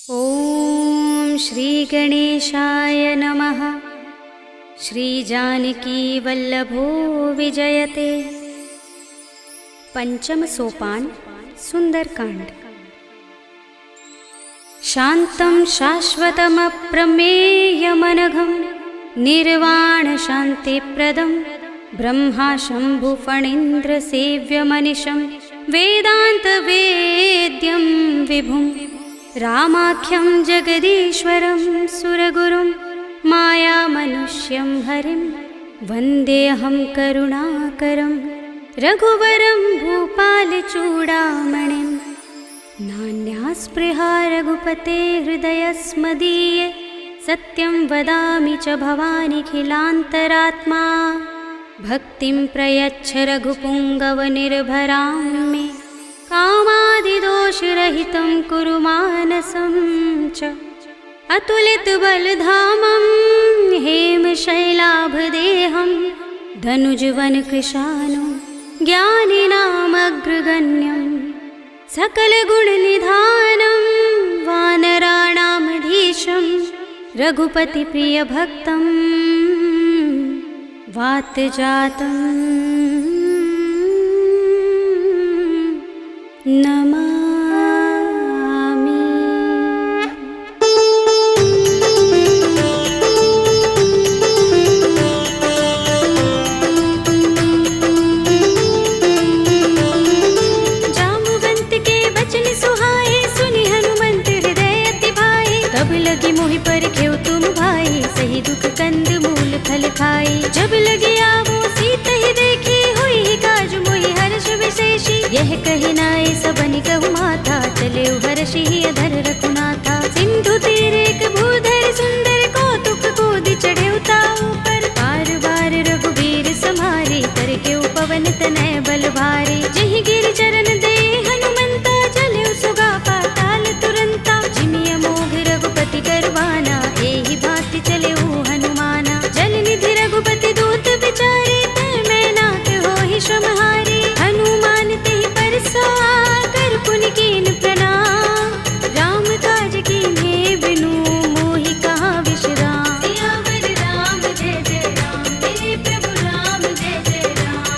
ॐ श्री गणेशाय नमः। श्री जानकी वल्लभो विजयते। पंचम सोपान सुंदरकांड। शांतं शाश्वतमप्रमेयमनघं निर्वाण शान्तिप्रदं ब्रह्मा शंभु फणीन्द्र सेव्यमनिशं वेदान्तवेद्यं विभुं रामाख्यं जगदीश्वरं सुरगुरुं मायामनुष्यं हरिं वन्देऽहं करुणाकरं रघुवरं भूपालचूडामणिं। नान्यास्पृहा रघुपते हृदयस्मदीये सत्यं वदामि च भवानिखिलान्तरात्मा। भक्तिं प्रयच्छ रघुपुङ्गवनिर्भरां मे कामादिदोषरहितं कुरु मानसं च। अतुलितबलधामं हेमशैलाभदेहं धनुजवनकृशानं ज्ञानिनामग्रगण्यं सकलगुणनिधानं वानराणामधीशं रघुपतिप्रियभक्तं वातजातं नमामि। जाम्बुवंत के बचन सुहाए सुनि हनुमंत हृदय अति भाए। तब लगी मोहि परखेउ तुम भाई सही दुख कंद मूल फल खाई। जब लगी आवो सीत ही देखी हुई काज मोहि हर्ष विशेषी। यह कहि नाय सबनि कहु माथा चले हर्षि अधर रघुनाथा। सिंधु तीरे एक भूधर सुंदर कौतुक कूदि चढ़े ताऊ पर। बार बार रघुबीर समारे करके पवन तनय बल भारे। जहि गिरि चरण दे हनुमंता चले सुगा पाताल तुरंता। जिमिय मोघ रघुपति करवाना एहि भांति चले हनुमाना। जल निधि रघुपति दूत बिचारे तै मैं नाथ होहि श्रमहारी। हनुमान तेहि परसा कर पुनि कीन प्रणाम। राम काज कीन्हे बिनु मोहि कहा विश्राम। सियावर राम जय जय राम तेरे प्रभु राम जय जय राम।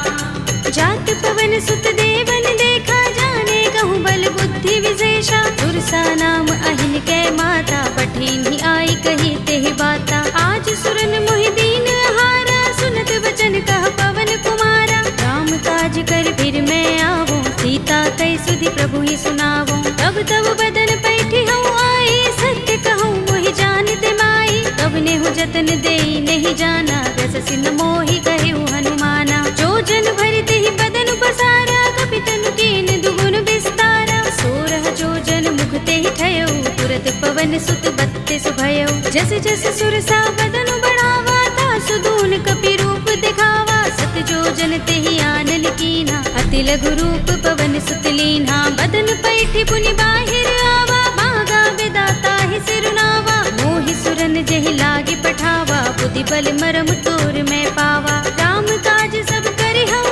जात पवन सुत देवन देखा जाने कहूँ बल बुद्धि विशेषा। सुरसा नाम अहिन कै माता पठिन्हि आई कही तेहि बाता। आज सुरन मोहि दीन हारा सुनत वचन कह पवन कुमारा। राम काज कर फिर मैं आवो सीता कई सुधि प्रभु ही सुनावो। तब तब बदन पैठी हूँ आई सत्य कहूँ मोहि जानते माई। तब नेहु जतन देई नहीं जाना दस सिंह मोहि कहु हनुमाना। जो जन भरते ही बदन बसारा कपि तनु कीन दुगुन विस्तारा। सोरह जो जन मुखते ही ठयऊ तुरत पवन सुत बत्तीस भयऊ। जस जस सुरसा बदन बढ़ावा तासु दून कपि रूप दिखावा। सत जो जन तेहि आनन कीन्हा अति लघु रूप पवन सुत लीन्हा। बदन पैठी पुनि बाहिर आवा मागा विदाता ही सिरुनावा। मोहि सुरन जेहि लागे पठावा बुद्धि बल मरम तोर मैं पावा। राम काज सब करिहउँ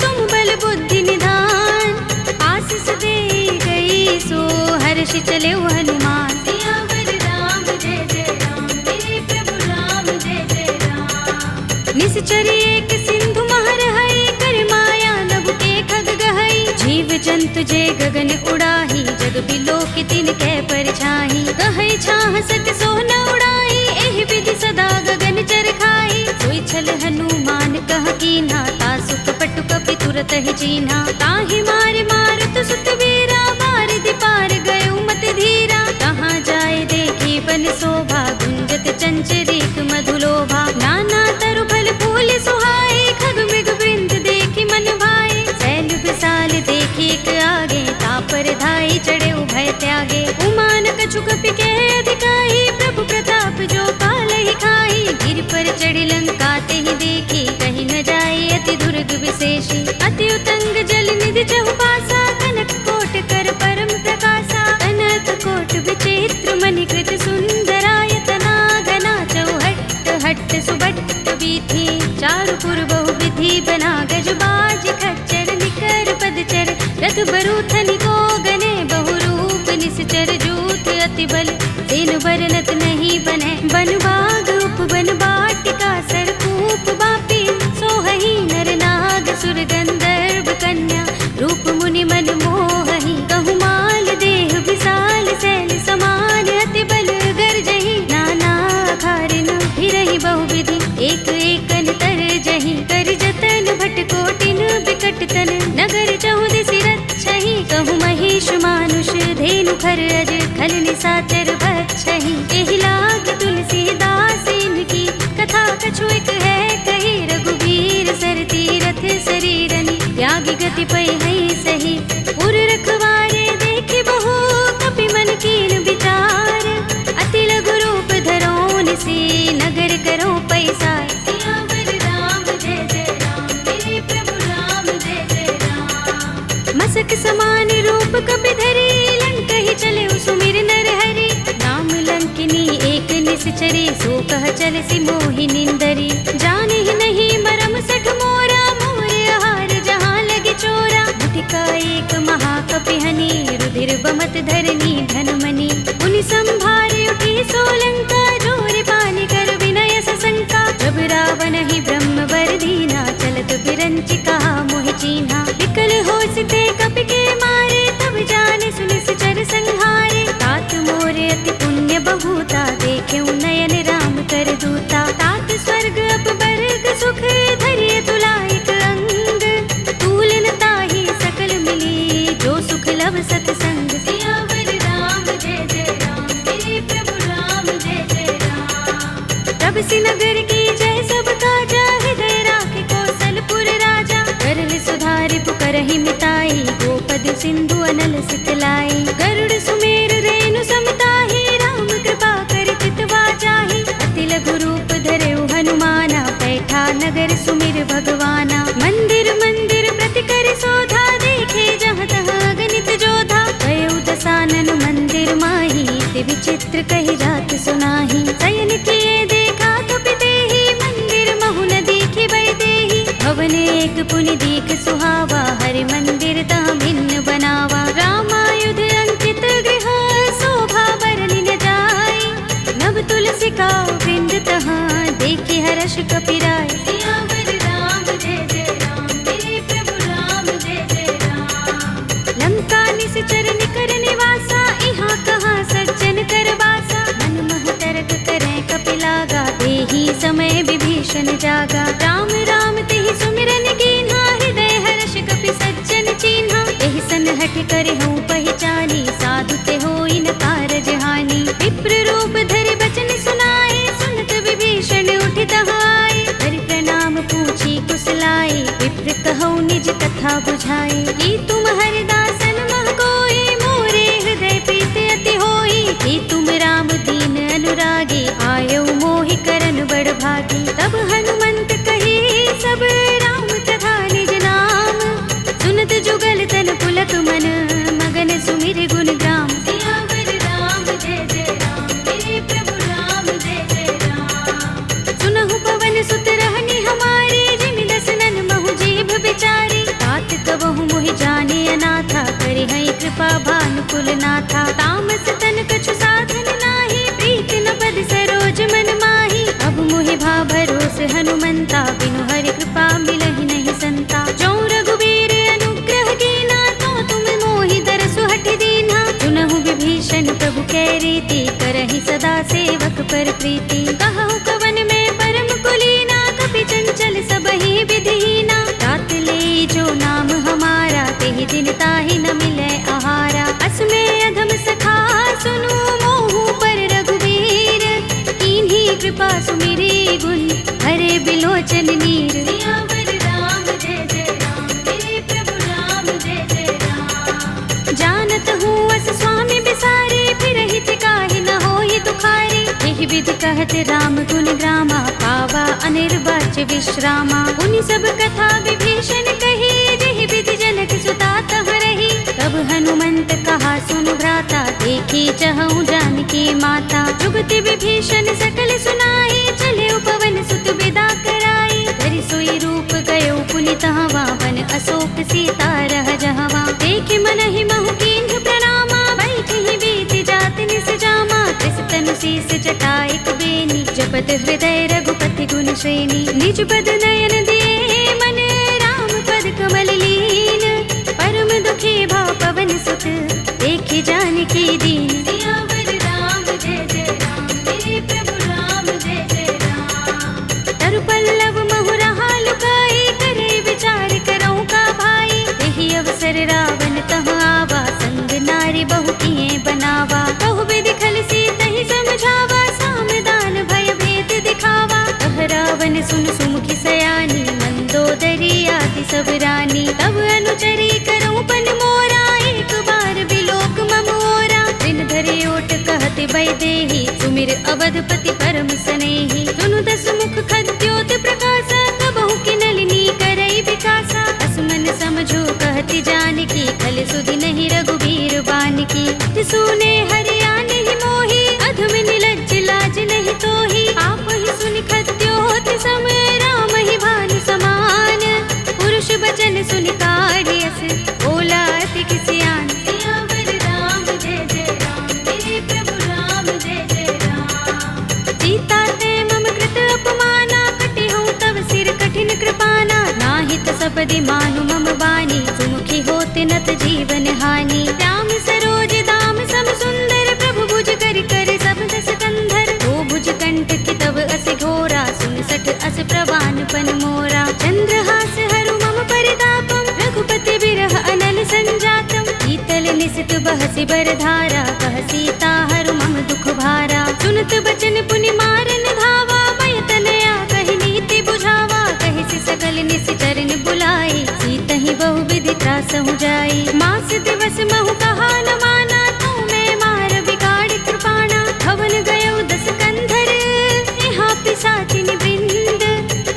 तुम बल बुद्धि निधान। आशीष दे गई सो हर्ष चले हनुमान। सियावर राम जय जय राम तेरे प्रभु राम जय जय राम। निश्चरी एक सिंधु महर हई कर माया नभ के खग गहई। जीव जंतु जे गगन उड़ाही जग बिलोक तिन कै परछाई। कहै छाह सक सोन उड़ाई एहि विधि सदा गगन चरखाई। सोई छल हनुमान कह कीन्हा तासु कपट कपि तुरत ही चीन्हा। ताहि मार मारुत सुत वीरा बारिधि पार गयो मत धीरा। कहाँ जाए देखी बन शोभा गुंजत चंचरीक मधुलोभा। नाना तरु फल फूल सुहाए खग मृग वृंद देखी मन भाए। शैल विशाल देखी एक आगे तापर धाई चढ़े उभय त्यागे। उमान कछु कपि के अधिकाई प्रभु प्रताप जो काल ही खाई। गिर पर चढ़ी लंका तेहि देखी कहीं न जाए अति दुर्ग विशेषी। अति उतंग जल निधि चहुपासा कनक कोट कर परम प्रकाशा। कनक कोट विचित्र मणिकृत सुंदरायतना घना चौहट्ट हट्ट सुबट्ट बीथी। चारु पुर बहु विधि बना गज बाज खच्चर निकर पदचर। रथ बरूथनि को गने बहुरूप निश्चर जूथ अति बल तेनु बरनत नहीं बने। बन बाग उपवन बाटिका सरकूप बापी सोहही नर नाग सुर गंधर्व कन्या रूप मुनि मन मोहही। कहु माल देह विशाल शैल समान अति बल गर्जही। नाना खारिन फिरहि बहुविधि एक एकन तरजही। कर जतन भट कोटिन बिकट तन नगर चहुदिसि रक्षहि। कहु महेश मानुष धेनु खर अज खल निसाचर भक्षहि। एहि लाग तुलसीदास इनकी कथा कछु एक है कही। रघुबीर सर तीरथ शरीरनि त्यागी गति पै है सही। पुर रखवारे देखे बहु कपि मन कीन विचार। अति लघु रूप धरोन से नगर करो पैसार। सियावर राम जय जय राम मेरे प्रभु राम जय जय राम। मसक समान रूप कपि धरे लंकहि चले सुमिर नर हरि। राम लंकिनी एक निश्चरे सो कह चल सि मोहि निंदरी। जाने ही नहीं मरम सठ मोरा मोर आहार जहाँ लगे चोरा। मुठिका एक महाकपि हनि रुधिर बमत धरनी धनमनि। उनि संभारे उठी सोलंका जोर पानी कर विनय सशंका। जब रावण ही ब्रह्म वर दीना चलत बिरंचि कहा मोहि चीन्हा। विकल होसिते कपि के मारे तब जाने सुनिस चर संहारे। तात मोरे अति पुण्य बहुता देखे नयन राम कर दूता। तात स्वर्ग अपवर्ग सुख धरिय तुलाइक अंग। तूलन ताहि सकल मिली जो सुख लब सतसंग। सियावर राम जय जय राम मेरे प्रभु राम जय जय राम। तब सि नगर की जय सब काजा हृदय राखे कौशलपुर राजा। करल सुधारि पुकारहि मिताई गोपद सिंधु अनल सितलाई। गरुड़ सुमेर रेणु समताहि राम कृपा कर चितवा जाहि। अति लघु रूप धरेउ हनुमाना बैठा नगर सुमिर भगवाना। मंदिर मंदिर प्रति कर शोधा देखे जहाँ तहाँ गणित जोधा। गयउ दसानन मंदिर माही ते विचित्र कहि जात सुनाही। शयन किए देखा कपि देहि मंदिर महु न दीखि बै देहि। भवन एक पुनि दीख सुहावा हरि मंदिर तहाँ भिन्न बनावा। रामायुध अंकित गृह शोभा बरनि न जाय। नव तुलसी का वृंद तहाँ देखे हर्ष कपि राय। सियावर राम जय जय राम मेरे प्रभु राम जय जय राम। लंका निश्चर निकर निवासा इहाँ कहाँ सज्जन कर बासा। मन मह तरक करें कपि लागा देहि समय विभीषण जागा। राम राम तेहि सुमिरन कीन्हा हृदय हर्ष कपि सज्जन चीन्हा। एहि सन हठ करे हूँ पहचानी साधु ते होई न कारज हानि। विप्र रूप धरि बचन सुनाए सुनत विभीषण उठि तहाय। हरि प्रणाम पूछी कुशलाई विप्र कहौ निज कथा बुझाई। कि तुम हरिदासन मह कोई मोरे हृदय प्रीत अति होई। कि तुम राम दीन अनुरागी आयौ मोहि करन बड़ भागी। तब हनुमंत कही सब राम तथा निज नाम। सुनत जुगल तन पुलक मन मगन सुमिर गुण ग्राम। सियावर राम जय जय राम मेरे प्रभु राम जय जय राम। सुनहु पवन सुत रहनि हमारे जिमि दसनन महु जीभ बिचारी। तात कबहु मोहि जाने अनाथा करि है कृपा भानुकुल नाथा। तामस तन कछु साधन नाही प्रीति न पद सरोज मन माही। अब मोहि भा भरोस हनुमंता बिनु हरि कृपा मिलहि नहीं संता। जो रघुबीर अनुग्रह कीना तो तुम मोहि दरसु हठ दीन्हा। सुनहु विभीषण प्रभु कै रीति करहि सदा सेवक पर प्रीति। कहु कवन में परम कुलीना कपि चंचल सबहि विधिहीना। तात ले जो नाम हमारा तेहि दिन ताहि न मिलै आहारा। अस में अधम सखा सुनु मोहु पर रघुबीर। कीन्ही कृपा सुमिरी गुण हरे बिलोचन नीर। सियावर राम जय जय राम मेरे प्रभु राम जय जय राम। जानत हूँ अस स्वामी बिसारे फिरहि काहि न होहि दुखारी। एहि विधि कहत राम गुण ग्रामा पावा अनिर्वाच्य विश्रामा। उनि सब कथा विभीषण कही जेहि विधि जनक सुता तह रही। तब हनुमंत कहा सुन भ्राता देखी चहु जानकी माता। जुगति विभीषण सकल सुनाई चले पवन सुत विदा कराई। धरि सोई रूप गयो पुनि तहवा वन अशोक सीता रह जहवा। देखे मन ही महु कीन्ह प्रणामा बैठहि बीति जात निस जा। सिर जटाइक बेनी, जपत हृदय रघुपति गुण श्रेणी। निज पद नयन दिए मन राम पद कमल लीन, परम दुखी भाव पवन सुत देखि जानकी दीन। सियावर राम जय जय राम, मेरे प्रभु राम जय जय राम। तरु पल्लव महु रहा लुकाई, करे विचार करऊं का भाई। यही अवसर रावण तह आवा, संग नारी बहु किए बनावा। बहु विधि खल सीत ही समझावा, सामदान भय भेद दिखावा। कह रावण सुन सुमुखी सयानी, मंदोदरी आदि सब रानी। तब अनुचरी करऊं पन मोरा, एक बार बिलोक मम ओरा। दिन धरे ओट कहत वैदेही, सुमिर अवधपति परम सनेही। सुनु दस मुख खद्योत प्रकाशा, कबहु की नलिनी करई विकासा। असमन समझो कहति जानकी, खल सुधि नहीं रघुबीर बानकी। सुने हरिया नहीं मोही, अधम निलज्ज लाज नहीं तोही। आप ही सुनि खद्योत सम, राम ही भानु समान। पुरुष बचन सुनि काढ़ियस, बोला अति किसियान। सियावर राम जय जय राम, मेरे प्रभु राम जय जय राम। सीता ते मम कृत अपमाना, कटि हूँ तव सिर कठिन कृपाना। नाहित सपदि मानु मम बानी, सुमुखी होत नत जीवन हानि। श्याम सरोज दाम सम सुंदर, प्रभु भुज कर कर सब दस कंधर। दो भुज कंठ की तव अस घोरा, सुन सठ अस प्रवान पन मोरा। चंद्रहास हरु मम परितापम, रघुपति बिरह अनल संजातम। शीतल निसित बहसि बरधारा, कह सीता हरु मम दुख भारा। सुनत बचन पुनि मारन धावा, भय तनया कहि नीति बुझावा। कहि सि सकल निश्चरण बुलाई, सीत ही बहु विधि त्रासहु जाई। मास दिवस महु कहा न माना, तू मैं मार बिगाड़ कृपाणा। भवन गयो दस कंधर, यहाँ पिशाचिनी वृंद।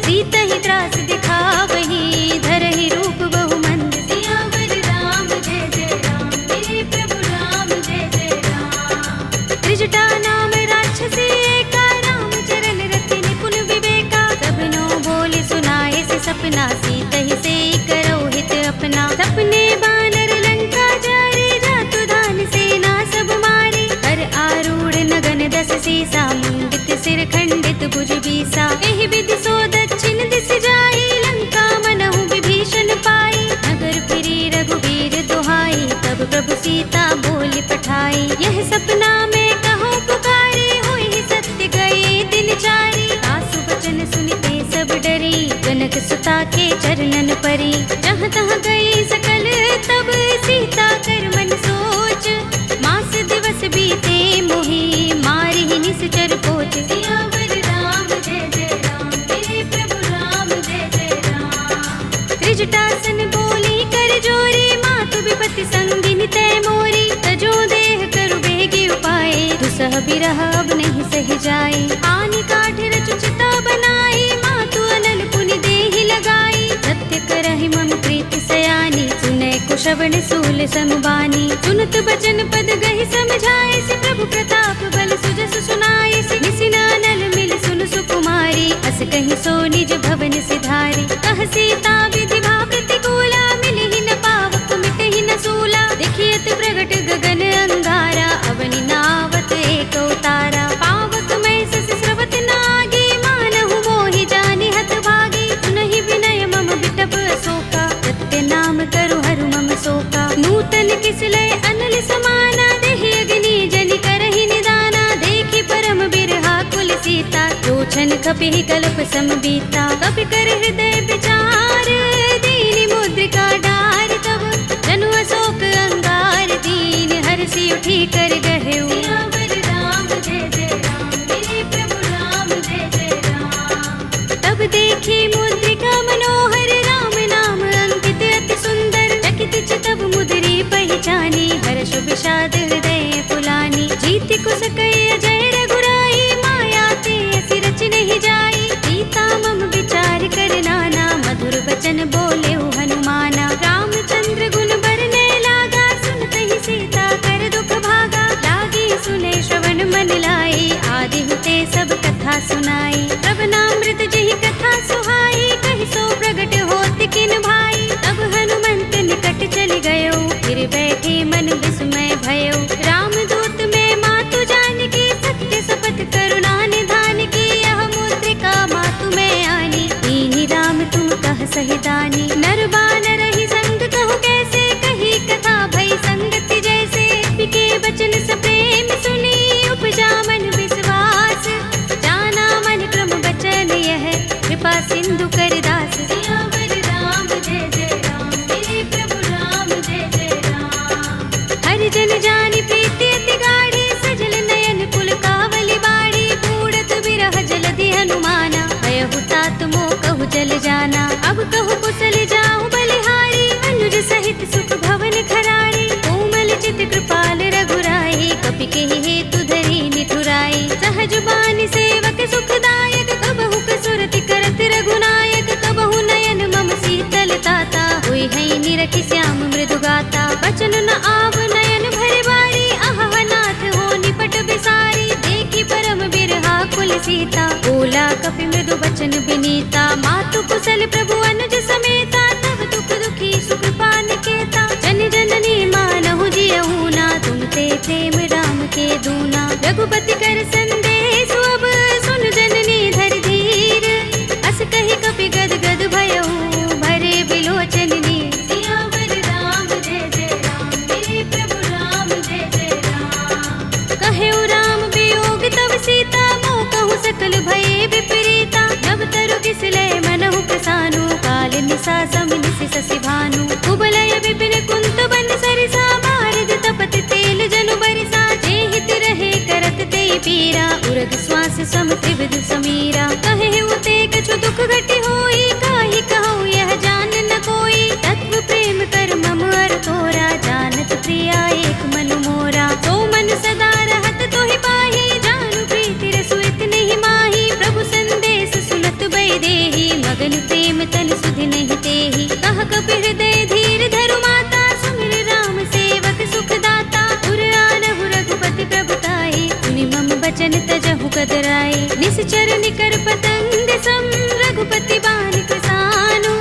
सीत ही त्रास दिखावही, धरहि रूप बहु मंद। सियावर राम जय जय राम, मेरे प्रभु राम जय जय राम। त्रिजटा नाम राक्षसी एका, राम चरण रति निपुण विवेका। सबनो बोले सुनाए से सपना, सीत ही से करो हित अपना। सपने बानर लंका जारे, जातु दान सेना सब मारे। हर आरूढ़ नगन दस सीसा, मुंडित सिर खंडित भुज बीसा। एहि विधि सो दक्षिण दिस जाई, लंका मनहु विभीषण पाई। नगर फिरी रघुबीर दुहाई, तब प्रभु सीता बोली पठाई। यह सपना में कहो पुकारे, होई सत्य गए दिन चारी। आसु बचन सुनते सब डरी, जनक सुता के चरणन परी। जहाँ तहाँ गई सकल तब, सीता कर मन सोच। मास दिवस बीते मोही, मारि ही निश्चर पोच। सियावर राम जय जय राम, मेरे प्रभु राम जय जय राम। त्रिजटासन बोली कर जोरी, मातु विपति संगिनी तय मोरी। तजो देह करु बेगी उपाय, दुसह बिरह अब नहीं सह जाए। आनि काठ रचु चिता बनाई, मातु अनल पुनि देहि लगाई। सत्य करहि मम प्रीति सयानी, सुनै कुशवण सूल समबानी। सुनत बचन पद गहि समझाए, से प्रभु प्रताप बल सुजस सुनाए। से निसिन अनल मिल सुन सुकुमारी, अस कहि सो निज भवन सिधारी। कह सीता विधि भाव प्रतिकूला, मिलहि न पावक मिटहि न सूला। देखियत प्रगट गगन अंगारा, अवनि नावत एक अवतारा। पावक मैं सस स्रवत नागी, मानहु मोहि जानि हत भागी। सुनहि विनय मम बिटप अशोका, सत्य नाम करु हरु मम शोका। नूतन किसलय अनल समाना, देहि अग्नि जनि करहि निदाना। देखि परम बिरहा कुल सीता, लोचन कपि कल्प सम बीता। कपि कर हृदय विचार, दीनि मुद्रिका डार। तब जनु अशोक अंगार, दीन हरषि उठी कर गहेउ। सियावर राम जय जय राम, मेरे प्रभु राम जय जय राम। तब देखी मुद्रिका मनोहर, राम नाम अंकित अति सुंदर। चकित चितव मुद्री पहचानी, हर्ष विषाद हृदय पुलानी। जीति कुस कई अजय रघुराई, माया ते असि रच नहीं जाई। सीता मम विचार कर नाना, मधुर वचन बोले हनुमाना। रामचंद्र गुण बरने लागा, सुनत ही सीता कर दुख भागा। लागी सुने श्रवण मन लाई, आदि हुते सब कथा सुनाई। श्रवणामृत जहि कथा सुहाई, कहि सो प्रगट होत किन भाई। तब हनुमंत निकट चल गयो, फिर बैठे मन विस्मय भयो। रामदूत में मातु जानकी, सत्य शपथ चल जाना। अब कहु कुशल जाऊं बलिहारी, अनुज सहित सुख भवन खरारी। कोमल चित कृपाल रघुराई, कपि केहि हेतु धरि निठुराई। सहज बानी सेवक सुखदायक, कबहु कसुरति करत रघुनायक। कबहु नयन मम शीतल ताता, हुई है निरखि श्याम मृदु गाता। बचन न आव नयन भरे बारी, आहा नाथ हो निपट बिसारी। देखी परम बिरहा कुल सीता, बोला कपि मृदु बचन बिनीता। मातु कुशल प्रभु अनुज समेता, तब दुख दुखी सुख पान केता। जन जननी मानहु जियहु ना, तुम ते प्रेम राम के दूना। रघुपति कर संदेश अब सुन जननी धर धीर। अस कहि कपि गद गद भयहु, भरे बिलोचन नीर। सियावर राम जय जय राम, मेरे प्रभु राम जय जय राम। कहेउ राम वियोग तब सीता, मोह कहु सकल भये विपरीता। नव तरु किसलय मनहु प्रसानु, काल निसा सम निसि ससि भानु। कुबलय विपिन कुंत बन सरिसा, भारत तपत तेल जनु बरिसा। जे हित रहे करत ते पीरा, उरग श्वास सम त्रिविध समीरा। कहेउ ते कछु दुख घटि होई, काहि कहूँ यह जान न कोई। तत्व प्रेम कर मम अर तोरा, जानत प्रिया एक मन मोरा। तो मन सदा रहत तोहि पाहि, जानु प्रीति रसु इतने माही। प्रभु संदेश सुनत बै देहि, मगन प्रेम तन सुधि नहीं तेहि। कह कपि हृदय धीर धरु माता, सुमिर राम सेवक सुख दाता। उर आनहु रघुपति प्रभुताई, सुनि मम बचन तजहु कदराई। निश्चर निकर पतंग सम, रघुपति बान कृसानु।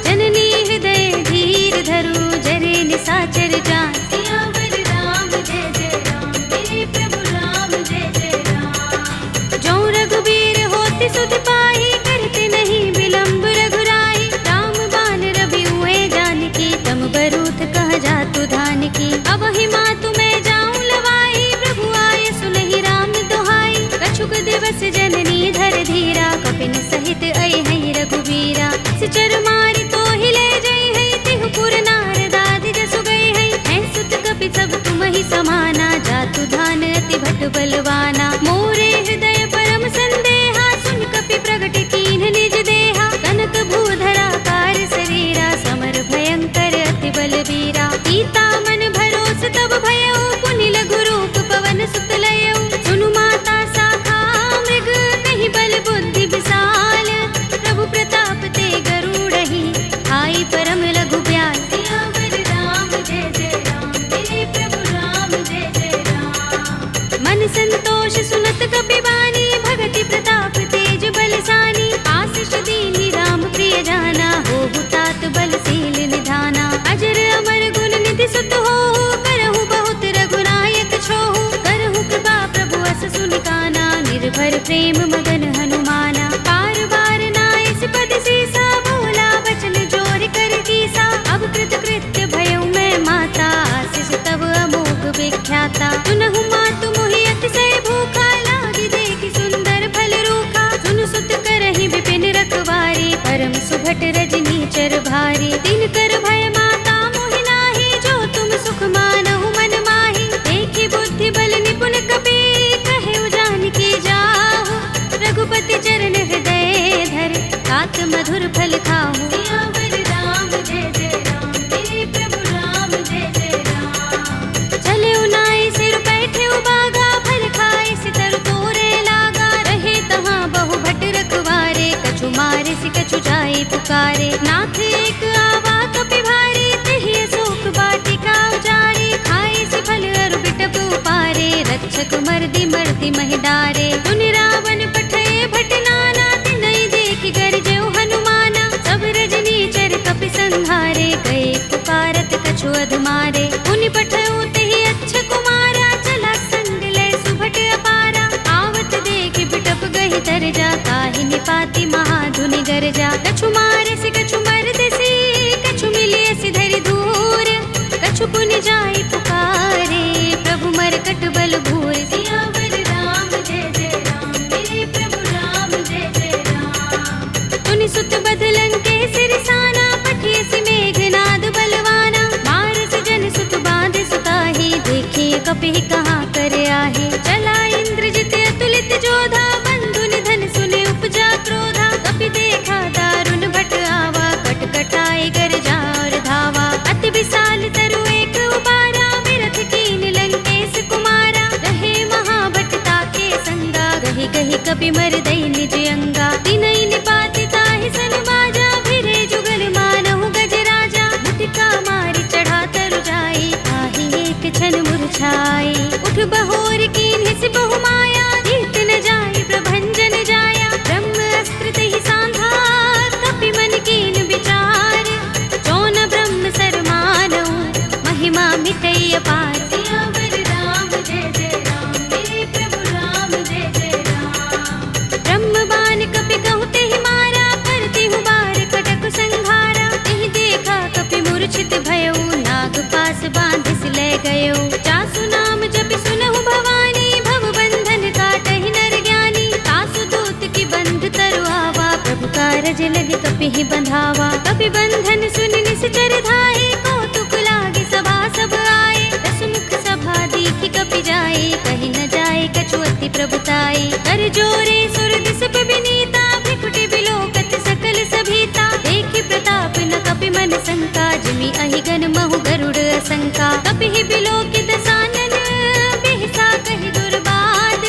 जननी हृदय धीर धरु, जरे निसाचर जान। सियावर राम जय जय राम, मेरे प्रभु राम जय जय राम। जो रघुबीर होति सुधि पाहि, करते नहीं विलंब रघुराई। राम बान रवि हुए जानकी, तम बरूथ कह जातु धान की। अब ही मातु मैं जाऊं लवाई, प्रभु आय सुनहि राम दुहाई। कछुक दिवस जननी धर धीरा, कपिन सहित अइ है रघुबीरा। सिचर मारि तो ही ले जई है, तिहु पुर नारदादि जसु गई है। हैं सुत कपि सब तुम ही समाना, जातु धान अति भट बलवाना। मोरे हृदय परम संदेहा, सुन कपि प्रगट कीन्ह निज देहा। कनक भूधरा कार शरीरा, समर भयंकर अति बलबीरा। सीता मन भरोस तब भयउ, पुनि लघु रूप पवन सुत लयउ। सुनु माता शाखा मृग, कहि बल बुद्धि विशाल। प्रभु प्रताप ते गरुड़हि, आई परम लघु ब्याल। सियावर राम जय जय राम, मेरे प्रभु राम जय जय राम। मन संतोष सुनत कपि बानी, भगति प्रताप तेज बलसानी। आशीष दीनि राम प्रिय जाना, होहु तात बलशील निधाना। अजर अमर गुण निधि सुत होहु, करहु बहुत रघुनायक छोहु। करहु कृपा प्रभु अस सुनि काना, निर्भर प्रेम मगन हनुमाना। पार बार नाइस पद सीसा, बोला बचन जोर कर कीसा। अब कृत कृत्य भयउ मैं माता, आशीष तब अमोघ विख्याता। सुनहु मातु मोहि अतिशय भूखा, लागी देखि सुंदर फल रूखा। सुन सुत करहि विपिन रखवारी, परम सुभट रजनी चर भारी। दिन कर भय माता मोहि नाही, जो तुम सुख मानहु मन माही। देखि बुद्धि बल निपुण कपि, कहेउ जानकी जाहु। रघुपति चरण हृदय धर, तात मधुर फल खाहु। सियावर राम जय जय राम, मेरे प्रभु राम जय जय राम। चले उनाई सिर बैठे बागा, फल खाए सितर तोरे लागा। रहे तहाँ बहु भट रखवारे, कछु मारे सि कछु जाई पुकारे। नाथ एक आवा कपि भारी, तेहि अशोक वाटिका उजारी। खाए सि फल अरु बिटप उपारे, रक्षक मर्दि मर्दि महि डारे। सुनि रावण पठय भट नाना, तिनहि देखि गरजउ हनुमाना। सब रजनी चर कपि संहारे, गए पुकारत कछु अधमारे। पुनि पठउ तेहि अच्छ कुमारा, चला संग लय सुभट अपारा। आवत देखि बिटप गहि तरजा, ताहि निपाति महाधुनि गरजा। कछु मारे सि कछु मरदसि, कछु मिलिय सि धरि धूर। कछु पुनि जाई पुकारे, प्रभु मरकट बल भूर। सियावर राम जय जय राम, मेरे प्रभु राम जय जय राम। तुनि सुत बदलन के सिरसाना, पठिय सि मेघनाद बलवाना। मारस जन सुत बांध सुताही, देखिए कपि कहाँ कर आहे। चला इंद्रजित अतुलित जोधा, बंधु निधन सुने उपजा क्रोधा। कपि देखा दारुण कपि मर दई निज अंगा। तिनई निपात ताहि सन बाजा, फिरे जुगल मानहु गज राजा। मुटिका मारी चढ़ा तरु जाई, ताहि एक क्षण मुरझाई। उठ बहोर कीन्हि सि बहु माया, जीत न जाई प्रभंजन जाया। ब्रह्म अस्त्र तहि सांधा, कपि मन कीन विचार। जौन ब्रह्म सर मानऊ, महिमा मिटई अपार। सियावर राम जय जय राम, मेरे प्रभु राम जय जय राम। ब्रह्म बाण कपि कहु तेहि मारा, करति हूँ बार कटक संघारा। तेहि देखा कपि मूर्छित भयउ, नाग पास बांधिस ले गयो। जासु नाम जपि सुनहु भवानी, भव बंधन काटहि नर ज्ञानी। तासु दूत की बंध तरु आवा, प्रभु कारज लगे कपि ही बंधावा। कपि बंधन सुनि निश्चर धाये, कौतुक लागे सभा सब आए। दसमुख सभा देखि कपि जाए, कहि न जाए कछु अति प्रभुताई। कर जोरे सुर दिस पे विनीता, भ्रिकुटि बिलोकत सकल सभीता। देखि प्रताप न कपि मन शंका, जिमि अहिगन महु गरुड़ असंका। कपि ही बिलोकित सानन, बिहसा कहि दुर्बाद।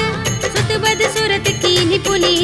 सुत बद सुरत कीन्हि पुनि,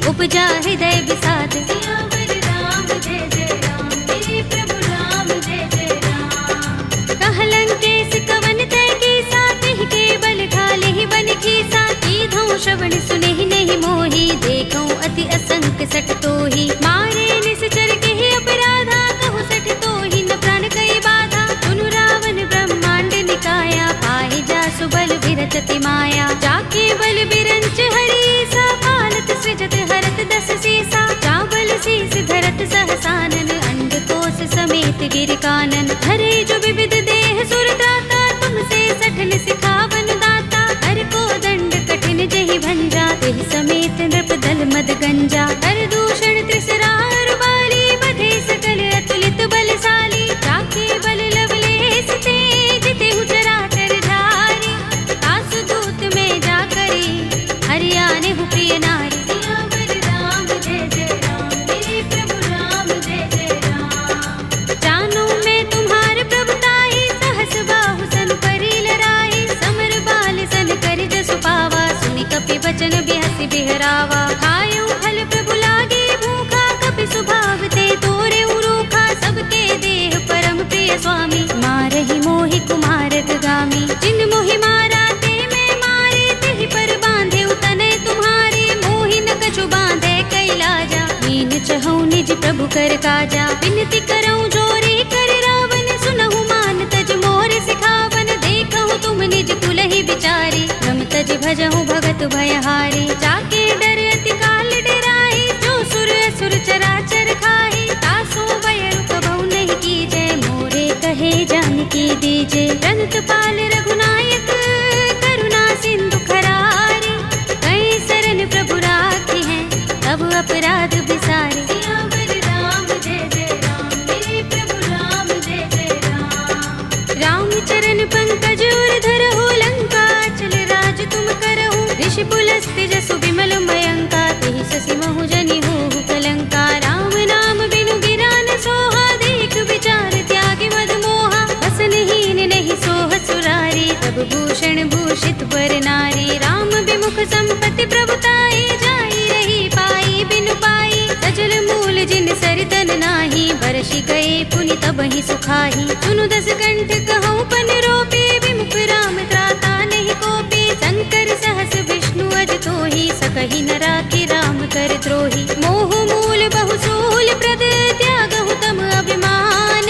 उपजा हृदय विषाद। सियावर राम जय जय राम, मेरे प्रभु राम जय जय राम। कहलंकेश कवन तय कीसा, तिहि के बल ढाले ही बन खीसा। कीधौं श्रवण सुनेहि नहीं मोहि, देखौं अति असंक सठ तोहि। मारे निश्चर केहि अपराधा, कहु सठ तोहि न प्राण कई बाधा। सुनु रावण ब्रह्मांड निकाया, पाहि जासु बल विरचति माया। जाके बल बिरंच हरीसा, पालत सृजत हरत दस सीसा। चावल शीस धरत सहसानन, अंड कोस समेत गिर कानन। धरे जो विविध देह सुर त्राता, तुमसे सठन सिखावन दाता। हर को दंड कठिन जहि भंजा, तेहि समेत नृप दल मद गंजा। कर दूषण त्रिसरार बाली, बधे सकल अतुलित बलशाली। जाके बल लवलेस ते, जितेहु चराचर धारी। तासु दूत में जा करी, हरियाने हु प्रिय नारी। सियावर राम जय जय राम, मेरे प्रभु राम जय जय राम। जानो मैं तुम्हार प्रभुताई, सहस बाहु सन परि लराई। समर बाल सन करि जसु पावा, सुनि कपि बचन बिहसि बिहरावा। खायउ फल प्रभु लागे भूखा, कपि सुभाव ते तोरे उरूखा। सबके देह परम प्रिय स्वामी, मारहि मोहि कुमारक गामी। जिन मोहि मारा ते मैं मारे, तेहि पर बांधे तनय तुम्हारे। मोहि न कछु बांधे कैलाजा, मीन चहु निज प्रभु कर काजा। विनती करऊं जोरी कर रावण, सुनहु मान तज मोर सिखावन। देखहु तुम निज कुलहि विचारी, भ्रम तज भजहु भगत भयहारी। जाके डर अति काल डराई, जो सुर असुर चराचर खाई। तासो भय कबहु नहीं कीजय, मोरे कहे जानकी दीजे। रंत पाल रघुनायक, करुणा सिंधु खरारी। कई शरण प्रभु राखी हैं, तब अपराध बिसारे। सियावर राम जय जय राम, मेरे प्रभु राम जय जय राम। राम चरण पंकज उर धरहु, लंका चल राज तुम करहु। ऋषि पुलस्त्य जसु विमल मयंका, तेहि शशि महु जनि होहु कलंका। राम नाम बिनु गिरा न सोहा, देख विचार त्यागी मद मोहा। बसनहीन नहीं सोह सुरारी, तब भूषण भूषित वर नारी। राम विमुख संपत्ति प्रभुताई, जाई रही पाई बिनु पाई। सजल मूल जिन सरितन नाही, बरषि गए पुनि तबहि सुखाही। सुनु दस कंठ कहूँ पन रोपी, विमुख राम त्राता नहीं कोपी। शंकर सहस विष्णु अज तोहि, सकहि न राखि राम कर द्रोही। मोह मूल बहुसूल प्रद, त्यागहु तम अभिमान।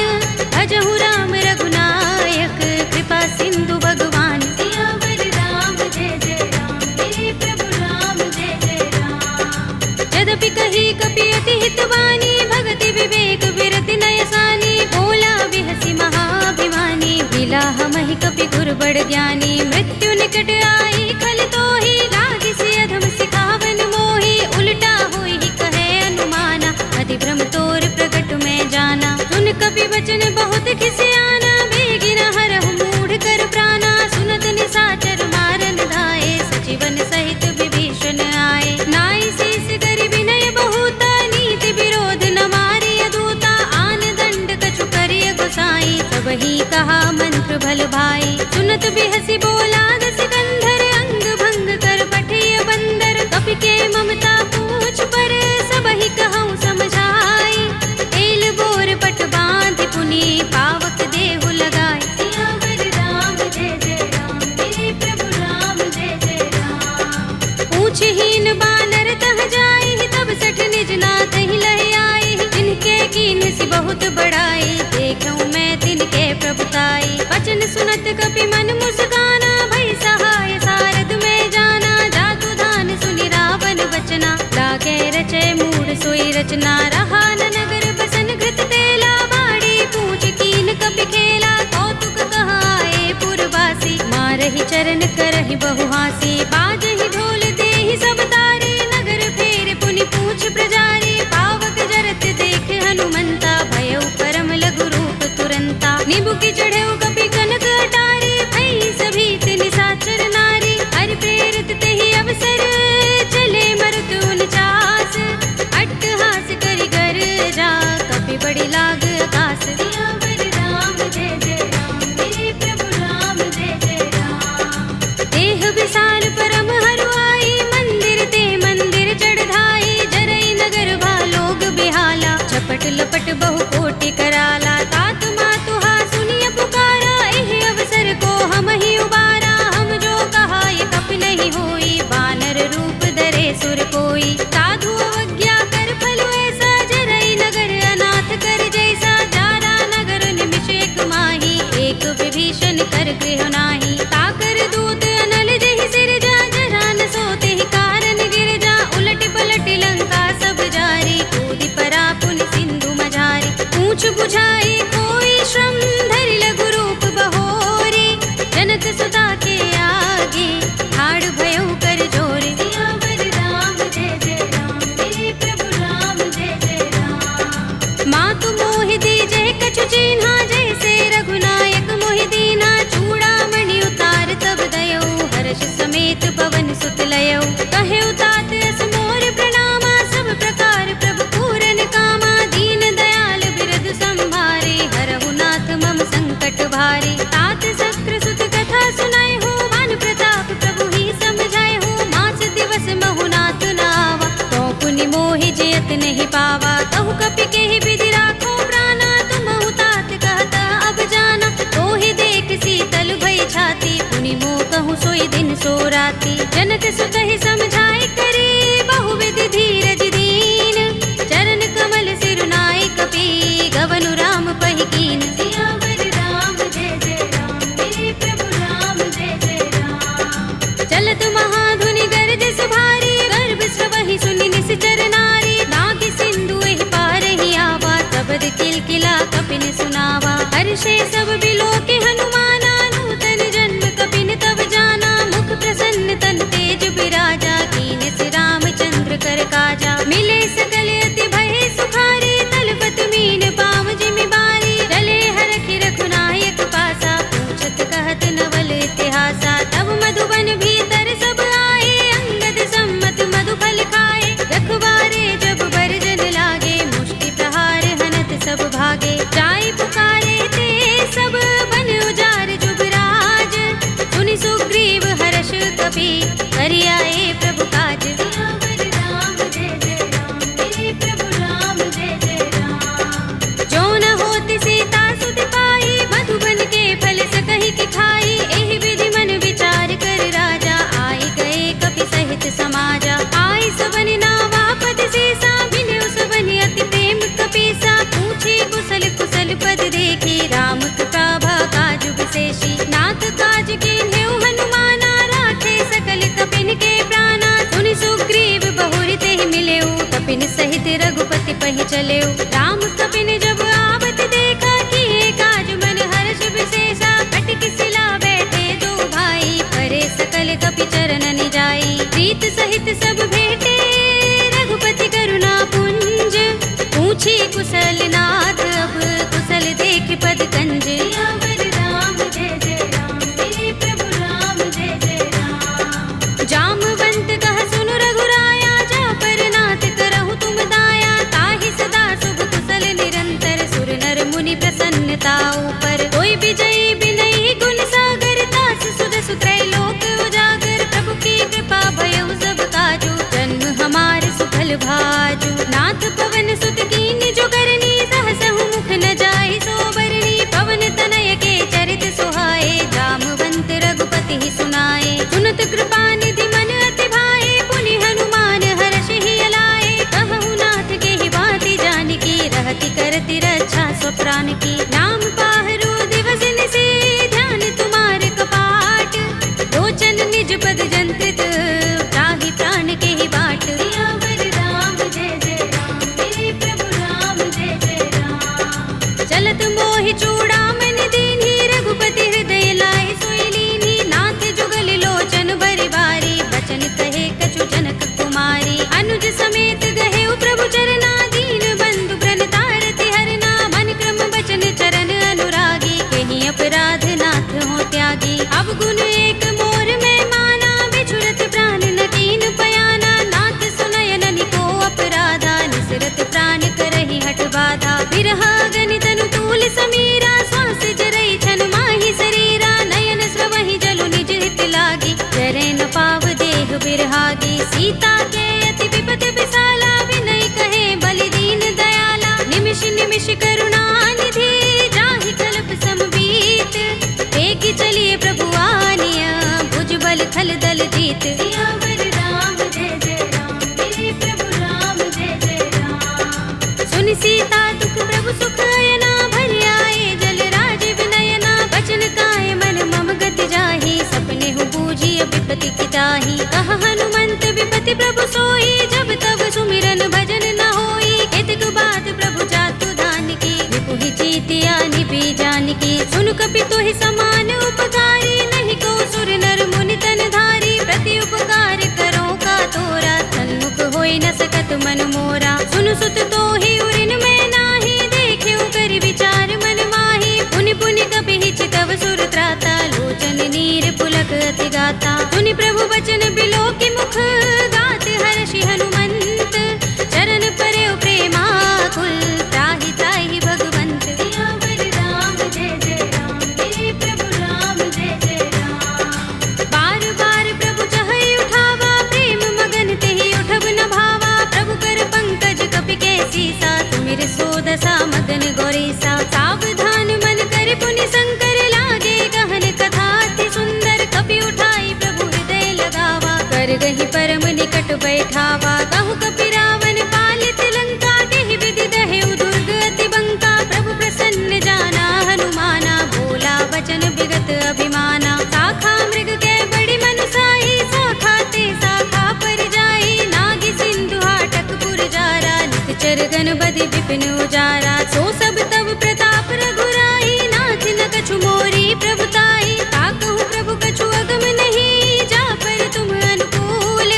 भजहु राम रघुनायक, कृपा सिंधु भगवान। सियावर राम जय जय राम, मेरे प्रभु राम जय जय राम। यद्यपि कही कपि अति हितवानी, भगति विवेक विरति नयसानी। बोला बिहसि महाभिमानी, बिलाह महि कपि गुर बड़ ज्ञानी। मृत्यु निकट आई खल तोहि, लागिसि अधम सिखावन मोहि। उल्टा होई कहे अनुमाना, अति भ्रम तोर प्रगट में जाना। सुन कपि वचन बहुत खिसियाना, बेगिन हरहु मूढ़ कर प्राणा। सुनत निशाचर मारन धाये, सजीवन सहित विभीषण आए। नाई शीस करि विनय बहुता, नीति विरोध न मारिय दूता। आन दंड कछु करिय गोसाई, सबहि कहा मंत्र भल भाई। सुनत बिहसि बोला दस कंधर, अंग भंग कर पठिय बंदर। कपि के बानर तह जाई, तब सठ निज नाथ ही लह आई। जिनके कीन सी बहुत बड़ाई, देखूं मैं तिनके प्रभुताई। वचन सुनत कपि मन मुस्काना, भई सहाय सारद में जाना। जातु धान सुनि रावण वचना, लागे रचे मूढ़ सोई रचना। रहा न नगर बसन घृत तेला, बाड़ी पूछ कीन कपि खेला। कौतुक कहाए पुरवासी, मारहि चरण करहि बहु हासी। बाजहि ढोल देहि सब तारे, नगर फेर पुनि पूछ प्रजारी। पावक जरत देख हनुमंता, भयउ परम लघु रूप तुरंता। निबुकि चढ़ेउ कपि कनक अटारी, भई सभीत निशाचर नारी। हरि प्रेरित तेहि अवसर, चले मरुत 49। अट्टहास करि गर्जा, कपि बड़ी लाग आकाश। सियावर राम जय जय राम, मेरे प्रभु राम जय जय राम। देह विशाल परम हरुआई, मंदिर ते मंदिर चढ़ाई। जरई नगर भालोग बिहाला, झपट लपट बहु कोटि कराला। तात मातु हा सुनिय पुकारा, एहि अवसर को हम ही उबारा। हम जो कहा ये कपि नहीं होई, बानर रूप धरे सुर कोई। साधु अवज्ञा कर फल ऐसा, जरई नगर अनाथ कर जैसा। जारा नगर निमिष एक माही, एक विभीषण कर गृह नाही। ताकर दूत अनल जहि सिरजा, जरा न सोते ही कारण गिरजा। उलट पलट लंका सब जारी, कूदि परा पुनि सिंधु मझारी। पूछ बुझाई कोई श्रम, धरि लघु रूप बहोरी। जनक सुता के आगे, ठाड़ भयउ कर जोरी। सियावर राम जय जय राम, मेरे प्रभु राम जय जय राम। मातु मोहि दीजहि कछु चिन्हा, जैसे रघुनायक मोहि दीना। चूड़ामणि उतार तब दयौ, हर्ष समेत पवन सुत लयौ। कहे तात अस मोर प्रणामा, सब प्रकार प्रभु पूरन कामा। दीन दयाल बिरद संभारे, हरहु नाथ मम संकट भारे। तात शक्र सुत कथा सुनाए हो, मान प्रताप प्रभु ही समझाए हो। मास दिवस महु नाथ नावा, तो पुनि मोहि जयत नहीं पावा। कहु कपि केहि विधि राखो प्राणा, तुमहु तात कहता अब जाना। तोहि देख शीतल भई छाती, पुनि मोह कहूँ सोई दिन सो राती। जनक सुत ही समझाए करे, बहुविधि धीरज दीन। चरण कमल सिरुनाए कपि, गवनु राम पहि कीन। सियावर राम जय जय राम, मेरे प्रभु राम जय जय राम। चलत महाधुनि गरज सुभारी, गर्भ स्रवहि सुनि निश्चर नारी। नागि सिंधु एहि पार ही आवा, तबद किलकिला कपिन सुनावा। हर्षे सब बिलोके हनुमाना, नूतन जन्म कपिन तब जाना। मुख प्रसन्न तन तेज बिराजा, कीन से रामचंद्र कर काजा। मिले सकल अति भय सुखारी, तलपत मीन पाव जिमि बारी। रले हरखि रघुनायक पासा, पूछत कहत नवल इतिहासा। तब मधुबन भीतर सब आए, अंगद सम्मत मधु फल खाए। रखवारे जब बरजन लागे, मुष्टि प्रहार हनत सब भागे। जाय पुकारे ते सब, बन उजार जुबराज। सुनि सुग्रीव हर्ष कपि, करि आए प्रभु काज। सियावर राम जय जय राम, मेरे प्रभु राम जय जय राम। जो न होत सीता सुत पाई, मधुबन के फल सकहि कि खाई। एहि विधि मन विचार कर राजा, आए गए कपि सहित समाजा। आए सबनि नावा पद सीसा, मिल्यो सबनि अति प्रेम कपीसा। पूछे कुशल कुशल पद देखी, राम कृपा भा काज विशेषी। नाथ काज कीन्हेउ हनुमाना, राखे सकल कपिन के प्राणा। सुनि सुग्रीव बहुरि तेहि मिलेउ, कपिन सहित रघुपति पहि चलेउ। राम कपिन जब आवत देखा, किए काज मन हर्ष विशेषा। कटकि सिला बैठे दो भाई, परे सकल कपि चरण निजाई। प्रीत सहित सब भेटे, रघुपति करुणा पुंज। पूछी कुशल नाथ अब, कुशल देख पद कंज। सियावर राम जय जय राम, मेरे प्रभु राम जय जय राम। जामवंत कह सुनु रघुराया, जा पर नाथ करहु तुम दाया। ताहि सदा शुभ कुशल निरंतर, सुर नर मुनि प्रसन्नता ऊपर। कोई विजयी बिनहि गुण सागर, तास सुध सुत्रैलोक उजागर। प्रभु की कृपा भयउ सब काजू, तन निज पद जंत्रित, त्राहि प्राण के ही बाट। सियावर राम जय जय राम, मेरे प्रभु राम जय जय राम। चलत मोहि चूड़ामणि दीन्ही, रघुपति हृदय लाए सोई लीन्ही। नाथ जुगल लोचन बरि बारी, बचन कहे कछु जनक कुमारी। अनुज समेत गहे प्रभु चरना, दीन बंधु प्रणतारति हरना। मन क्रम बचन चरण अनुरागी, कहीं अपराध नाथ हो त्यागी। अब गुण एक मोर में माना, बिछुरत प्राण न कीन पयाना। नाथ सुनयन निको अपराधा, निसरत प्राण करहि हठ बाधा। बिरहा गनि तनु तूल समीरा, श्वास जरई छन माहि शरीरा। नयन स्रवहि जलु निज हित लागी, जरै न पाव देह बिरहागी। सीता के अति विपत विसाला, विनय कहे बलि दीन दयाला। निमिष निमिष करुणा निधि, जाहि कल्प समबीत। एक चलिए प्रभु आनिया, भुज बल थल दल जीत। सियावर राम जय जय राम, मेरे प्रभु राम जय जय राम। सुन सीता दुख प्रभु सुख अयना, भरि आए जल राज विनयना। बचन काय मन मम गति जाहि, सपने हु बूझिय विपति की ताहि। कहा हनुमंत विपति प्रभु सोई, जब तब सुमिरन भजन न होई। केतक बात प्रभु जातु दान की, विपुहि जीतिया निपि जानकी। सुन कपि तोहि समान उपकारी, नहीं को सुर नर मुनि तन धारी। प्रति उपकार करो का तोरा, सन्मुख होई न सकत मन मोरा। सुन सुत तोहि उरिन में नाही, देखे कर विचार मन माही। पुनि पुनि कपि चितव सुर त्राता, लोचन नीर पुलक अति गाता। सुनि प्रभु बचन बिलो की मुख, गात हर्षि हनुमंत। चरण परे प्रेमाकुल, त्राहि त्राहि भगवंत। सियावर राम जय जय राम, मेरे प्रभु राम जय जय राम। बार बार प्रभु चहई उठावा, प्रेम मगन तेहि उठब न भावा। प्रभु कर पंकज कपि के सीसा, तुमिर सोदसा मगन गौरीसा। सावधान मन कर पुनि शंकर, लागे गहन कथा अति सुंदर। कपि उठाई प्रभु हृदय लगावा, कर गहि परम निकट बैठावा। कहु कपि रावण पालित लंका, केहि विधि दहेउ दुर्ग अति बंका। प्रभु प्रसन्न जाना हनुमाना, बोला बचन विगत अभिमाना। शाखा मृग के बड़ी मनुसाही, शाखा ते शाखा पर जाई। नागी सिंधु हाटक पुर जारा, निकचर गन बदि विपिन उजारा। सो सब तब प्रताप रघुराई, नाथ न कछु मोरी प्रभुताई। ताकहु प्रभु कछु अगम नहीं, जा पर तुम अनुकूल।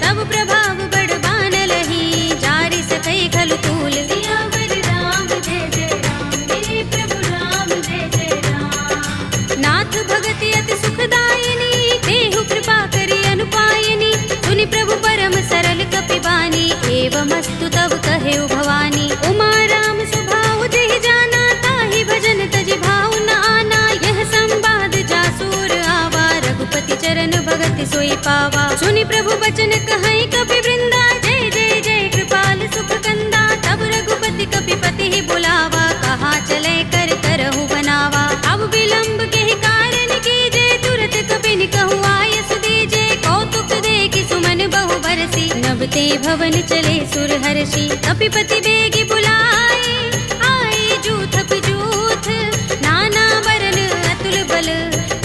तब प्रभाव बड़ बान लही, जारि सकै खलु तूल। सियावर राम जय जय राम, मेरे प्रभु राम जय जय राम। नाथ भगति अति सुखदायिनी, देहु कृपा करि अनुपायिनी। सुनि प्रभु परम सरल कपि बानी, एवमस्तु तब कहेउ भवानी। उमा राम स्वभाव जेहि जाना, ताहि भजन तजि भाव न आना। यह संवाद जासुर आवा, रघुपति चरण भगति सोई पावा। सुनि प्रभु बचन कहै कपि वृंदा, जय जय जय कृपाल सुख कंदा। तब रघुपति कपि पति ही बुलावा, कहा चले कर करहु बनावा। अब विलंब के ही कारण कीजे, तुरत कपि निकहु आयस दीजे। कौतुक देखि सुमन बहु बरसी, नभते भवन चले सुर हर्षि। कपिपति बेगी बुलाए, आए जूथ जूथ। नाना बरन अतुल बल,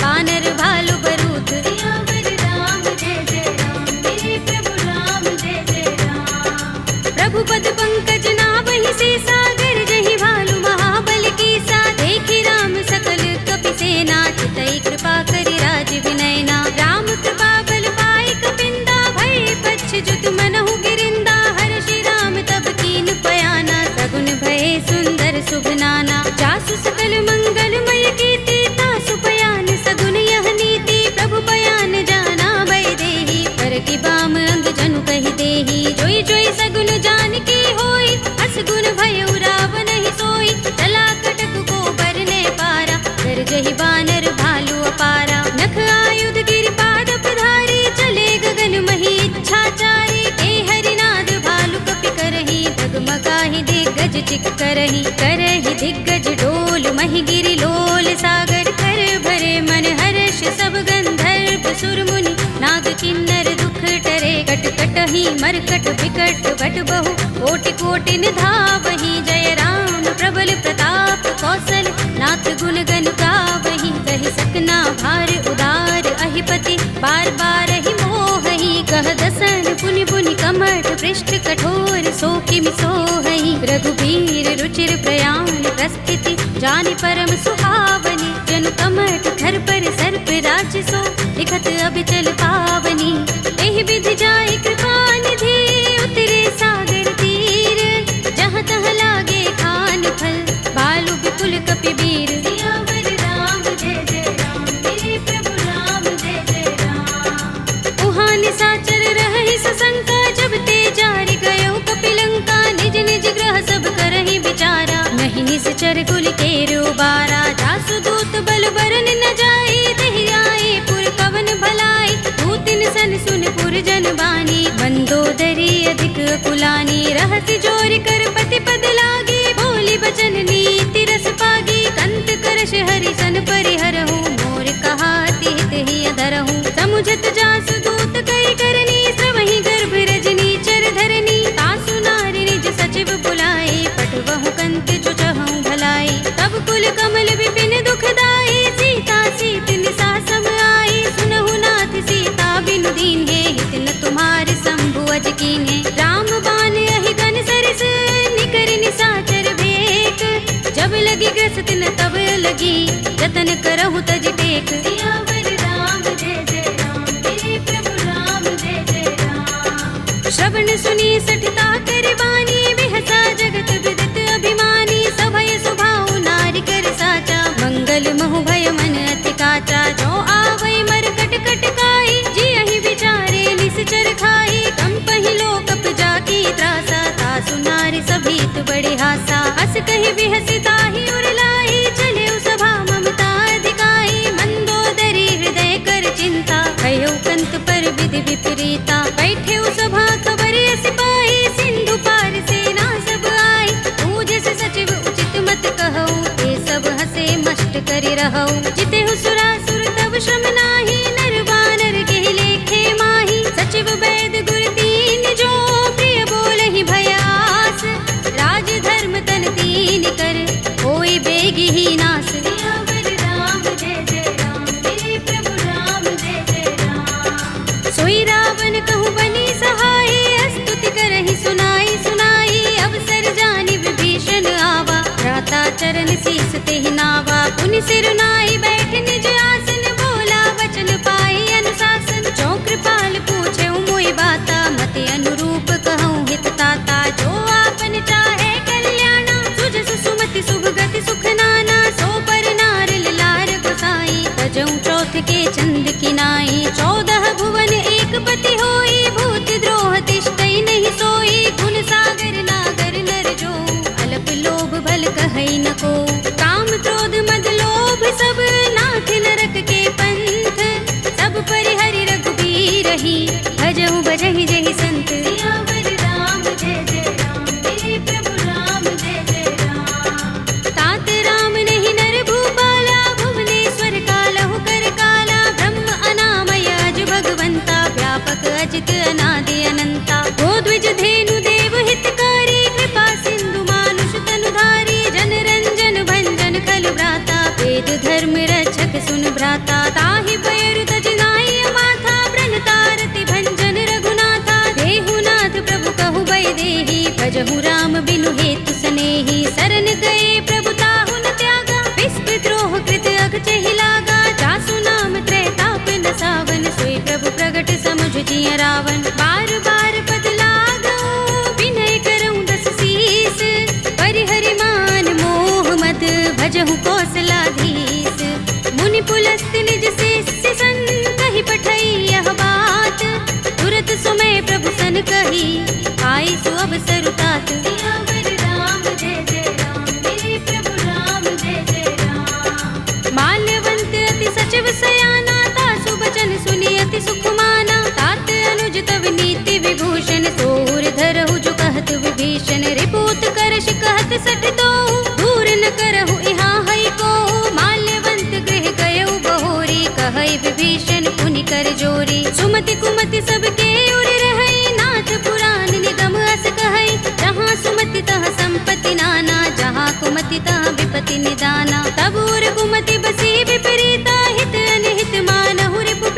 कानर भालु बरूथ। सियावर राम जय जय राम, मेरे प्रभु राम जय जय राम। प्रभु पद पंकज नावहि सीसा, गरजहि भालु महाबल कीसा। देखि राम सकल कपि सेना, चितई कृपा करि राज विनयना। राम कृपा बल पाई कपिंदा, भय पच्छ जुत मनहु गिरिंदा। हर्षि राम तब कीन पयाना, सगुन भय सुंदर शुभ नाना। जासु सकल मंगलमय कीर्ति, तासु पयान सगुन यह नीति। प्रभु पयान जाना भय देहि, पर की बाम अंग जनु कहि देहि। जोई जोई सगुन जानकी होई, असगुन भय रावण ही सोई। चला कटक को बरने पारा, गरजहि बानर भालु अपारा। नख आयुध गिरिपाद पधारी, चले गगन मही इच्छाचारी। के हरिनाद भालु कपि करहि, डगमगाहि दिग्गज चिक करहि। करहि दिग्गज डोल, महि गिरि लोल सागर। कर भरे मन हर्ष सब गंधर्व सुर मुनि, नाग किन्नर दुख टरे। कट कटहि मरकट विकट बट बहु, कोटि कोटि निधावहि। जय राम प्रबल प्रताप कौशल, नाथ गुण गन गावहि। कहि सकना भार उदार अहिपति बार बार ही मोहही कह दसन पुनि पुनि कमठ पृष्ठ कठोर सो किमि सोहहि रघुबीर रुचिर प्रयाण प्रस्थिति जानि परम सुहावनी जनु कमठ घर पर सर्प राज सो लिखत अबिचल पावनी एहि विधि जाय कृपा निधि उतरे सागर तीर जहाँ तहाँ लागे खान फल बालु विपुल कपिबीर सियावर राम जय जय राम मेरे प्रभु राम जय जय राम उहाँ निशाचर रहहि सशंका जब ते जारि गयो कपिलंका निज निज ग्रह सब करहि विचारा नहीं निश्चर कुल केरो बारा जासु दूत बल बरन न जाई तहि आए पुर कवन भलाई दूतिन सन सुन पुर जन बानी मंदोदरी अधिक कुलानी रहसि जोर कर पति पद लागी बोली बचन नीति रस पागी कंत करश हरि सन परिहरहु मोर कहा तिहित ही अधरहु समुझत जासु दूत कई करनी श्रवहि गर्भ रजनी चर धरनी तासु नारी निज सचिव बुलाए पठवहु कंत चुचहु भलाई तब कुल कमल विपिन दुखदाई सीता सीत निसा सम आई सुनहु नाथ सीता बिनु दीन है हित न तुम्हारे शंभु अज कीन है राम बान अहि गन सरिस निकर निसाचर भेक जब लगी ग्रस्त न तब लगी जतन करहु तज टेक सियावर राम जय जय राम मेरे प्रभु राम जय जय राम श्रवण सुनी सठता कर बानी बिहसा जगत विदित अभिमानी सभय सुभाउ नारी कर साचा मंगल महु भय मन अति काचा जो आवै मर कट कट काई जी अहि विचारे निश्चर खाई कंपहि लोकप जाकी त्रासा तासु नारी सभीत बड़े हासा हस कहि बिहसि ताहि उर लाई चले सभा ममता अधिकाई मंदोदरी हृदय कर चिंता भयो कंत पर विधि विपरीता बैठे सभा खबर सिपाही सिंधु पार सेना सब आई पूज से सचिव उचित मत कहो ये सब हसे मष्ट करि रहौ जिते सुरासुर तब श्रम नाही नर वानर के लेखे माही सचिव वैद गुर दीन जो प्रिय बोलहि भयास राज धर्म तन दीन कर होई बेगी ही नास सियावर राम जय जय राम मेरे प्रभु राम जय जय राम सोई रावण कहूँ बनी सहाय स्तुति करहि सुनाई सुनाई अवसर जानि विभीषण आवा भ्राता चरण शीस तेहि नावा पुनि सिर नाई बैठ निज आसन बोला वचन पाई अनुशासन जो कृपाल पूछे मोहि बाता मति अनुरूप कहूँ हित ताता जो आपन चाहे कल्याणा सुजस सुमति शुभ गति सुख नाना सो पर नार लार गोसाई तजऊ चौथ के चंद किनाई 14 भुवन एक पति होई भूत द्रोह तिष्ठई नहीं सोई गुण सागर नागर नर जो अल्प लोभ भल कहई न को काम क्रोध मद लोभ सब नाथ नरक के पंथ सब परिहरि रघुबीर ही भजहु भजहि जहि संत सियावर राम जय जय राम मेरे प्रभु राम जय जय राम तात राम नहीं नर भूपाला भुवनेश्वर कालहु कर काला ब्रह्म अनामय अज भगवंता व्यापक अजित अनादि अनंता गोद्विज धेनु देव हितकारी कृपा सिंधु मानुष तनुधारी जन रंजन भंजन खल भ्राता वेद धर्म रक्षक सुन भ्राता ताहि पैरु तज नाई माथा ब्रन तारति भंजन रघुनाथा देहुनाथ प्रभु कहु बै देहि भजहु राम बिनु हेतु सनेहि शरण गए प्रभु ताहु न त्यागा विष्ट द्रोह कृत अघ चहि लागा जासु नाम त्रैताप न सावन सोई प्रभु प्रगट समुझ जिय रावण बार बार पद लागो विनय करऊं दस शीस परिहरि मान मोह मद भजहु कौशलाधीश मुनि पुलस्त निज शिष्य सन कहि पठई यह बात तुरत सुमय प्रभु सन कही आई सु अवसर तात सियावर राम जय जय राम मेरे प्रभु राम जय जय राम माल्यवंत अति सचिव सयाना तासु बचन सुनि अति सुख माना तात अनुज तव नीति विभूषण सोर धरहु जो कहत विभीषण रिपूत करश कहत सठ दो दूर न करहु इहाँ हई को माल्यवंत गृह गयउ बहोरी कहई विभीषण पुनि कर जोरी सुमति कुमति सबके उर रहई नाथ पुराण निगम अस कहई जहाँ सुमति तहाँ संपत्ति नाना जहाँ कुमति तहाँ विपत्ति निदाना तब उर कुमति बसी विपरीता हित अनहित मानहु रिपु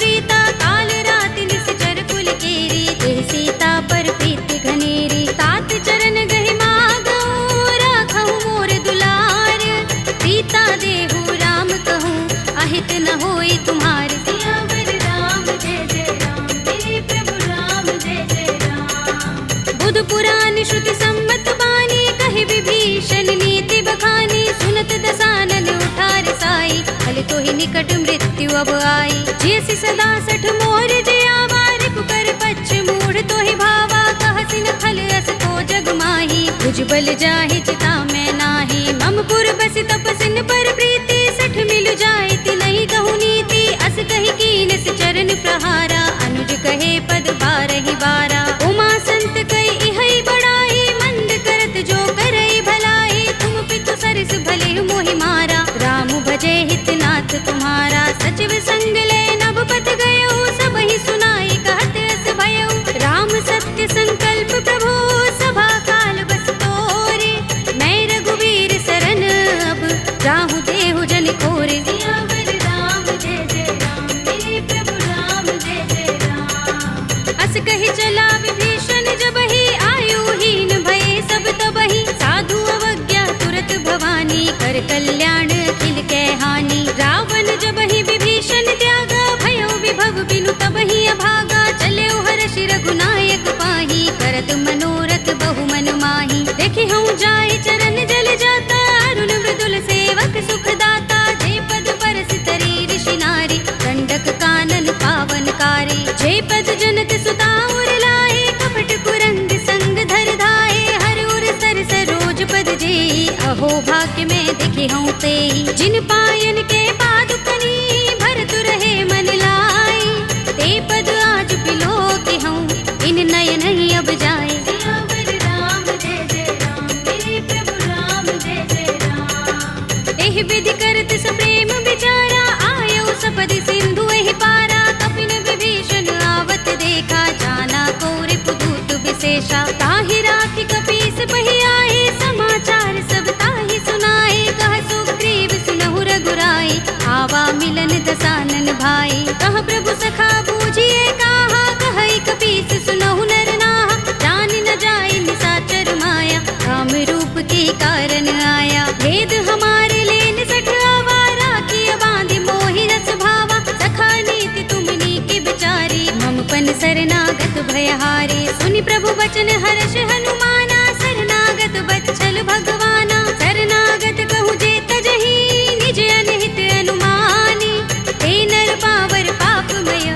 निकट मृत्यु अब आई। जियसि सदा सठ मोर जियावा रिपु कर पच्छ मूढ़ तो ही भावा। कहसि न खल अस को जग माही भुजबल जाहि चिता में नाही। मम पुर बसि तपसिन पर प्रीति सठ मिल जाए तिनहि कहु नीति। अस कहि कीनस चरण प्रहारा अनुज कहे पद बारहि बारा। उमा संत कई इहै बड़ाई मंद करत जो करई भलाई। तुम पितु सरस भले मोहि मारा राम भजे हितनाथ तुम्हारा। सचिव संग ले नभ पत गयो सबहि सुनाई कहत अस भयो। राम सत्य संकल्प प्रभु सभा काल बस तोरे। मैं रघुवीर सरन अब जाहु देहु जन खोरे। सियावर राम जय जय राम मेरे प्रभु राम जय जय राम। अस कहि चला विभीषण जबहि आयुहीन भये सब तबहि। साधु अवज्ञा तुरत भवानी कर कल्याण अखिल कै हानि। रावण जबहि विभीषण त्यागा भयो विभव बिनु तबहि अभागा। चले हर्षि रघुनायक पाही करत मनोरथ बहु मन माही। देखि हूँ जाय चरण जल जाता अरुण मृदुल सेवक सुख दाता। जे पद परस तरी ऋषि नारी दंडक कानन पावनकारी। जे पद जनक सुता उर लाए कपट कुरंग संग धर धाये। हर उर सर सरोज पद जेई अहो भाग्य में दिखे हूँ तेई। जिन पायन के पादुकनी भरत रहे मन लाई। ते पद आज बिलो के हूँ इन नयन ही अब जाए। सियावर राम जय जय राम मेरे प्रभु राम जय जय राम। एहि विधि करत सप्रेम विचारा आयो सपदि सिंधु एहि पारा। कपिन विभीषण आवत देखा जाना कोरि पुदूत विशेषा। ताहि राखि कपीस बहि आए समाचार सब ताहि सुनाए। कह सुग्रीव सुनहु रघुराई आवा मिलन दसानन भाई। कह प्रभु सखा बूझिए काहा कहई कपीस सुनहु नर नाहा। जान न जाय निशाचर माया काम रूप के कारण आया। भेद हमारे लेन सठ आवारा किया बांधि मोहि रस भावा। सखा नीति तुमनी के बिचारी मम पन शरणागत भयहारी। सुनि प्रभु बचन हर्ष हनुमाना शरणागत बच्चल भगवाना। शरणागत कहु जे तजहि निज अनहित अनुमानी। ते नर पावर पापमय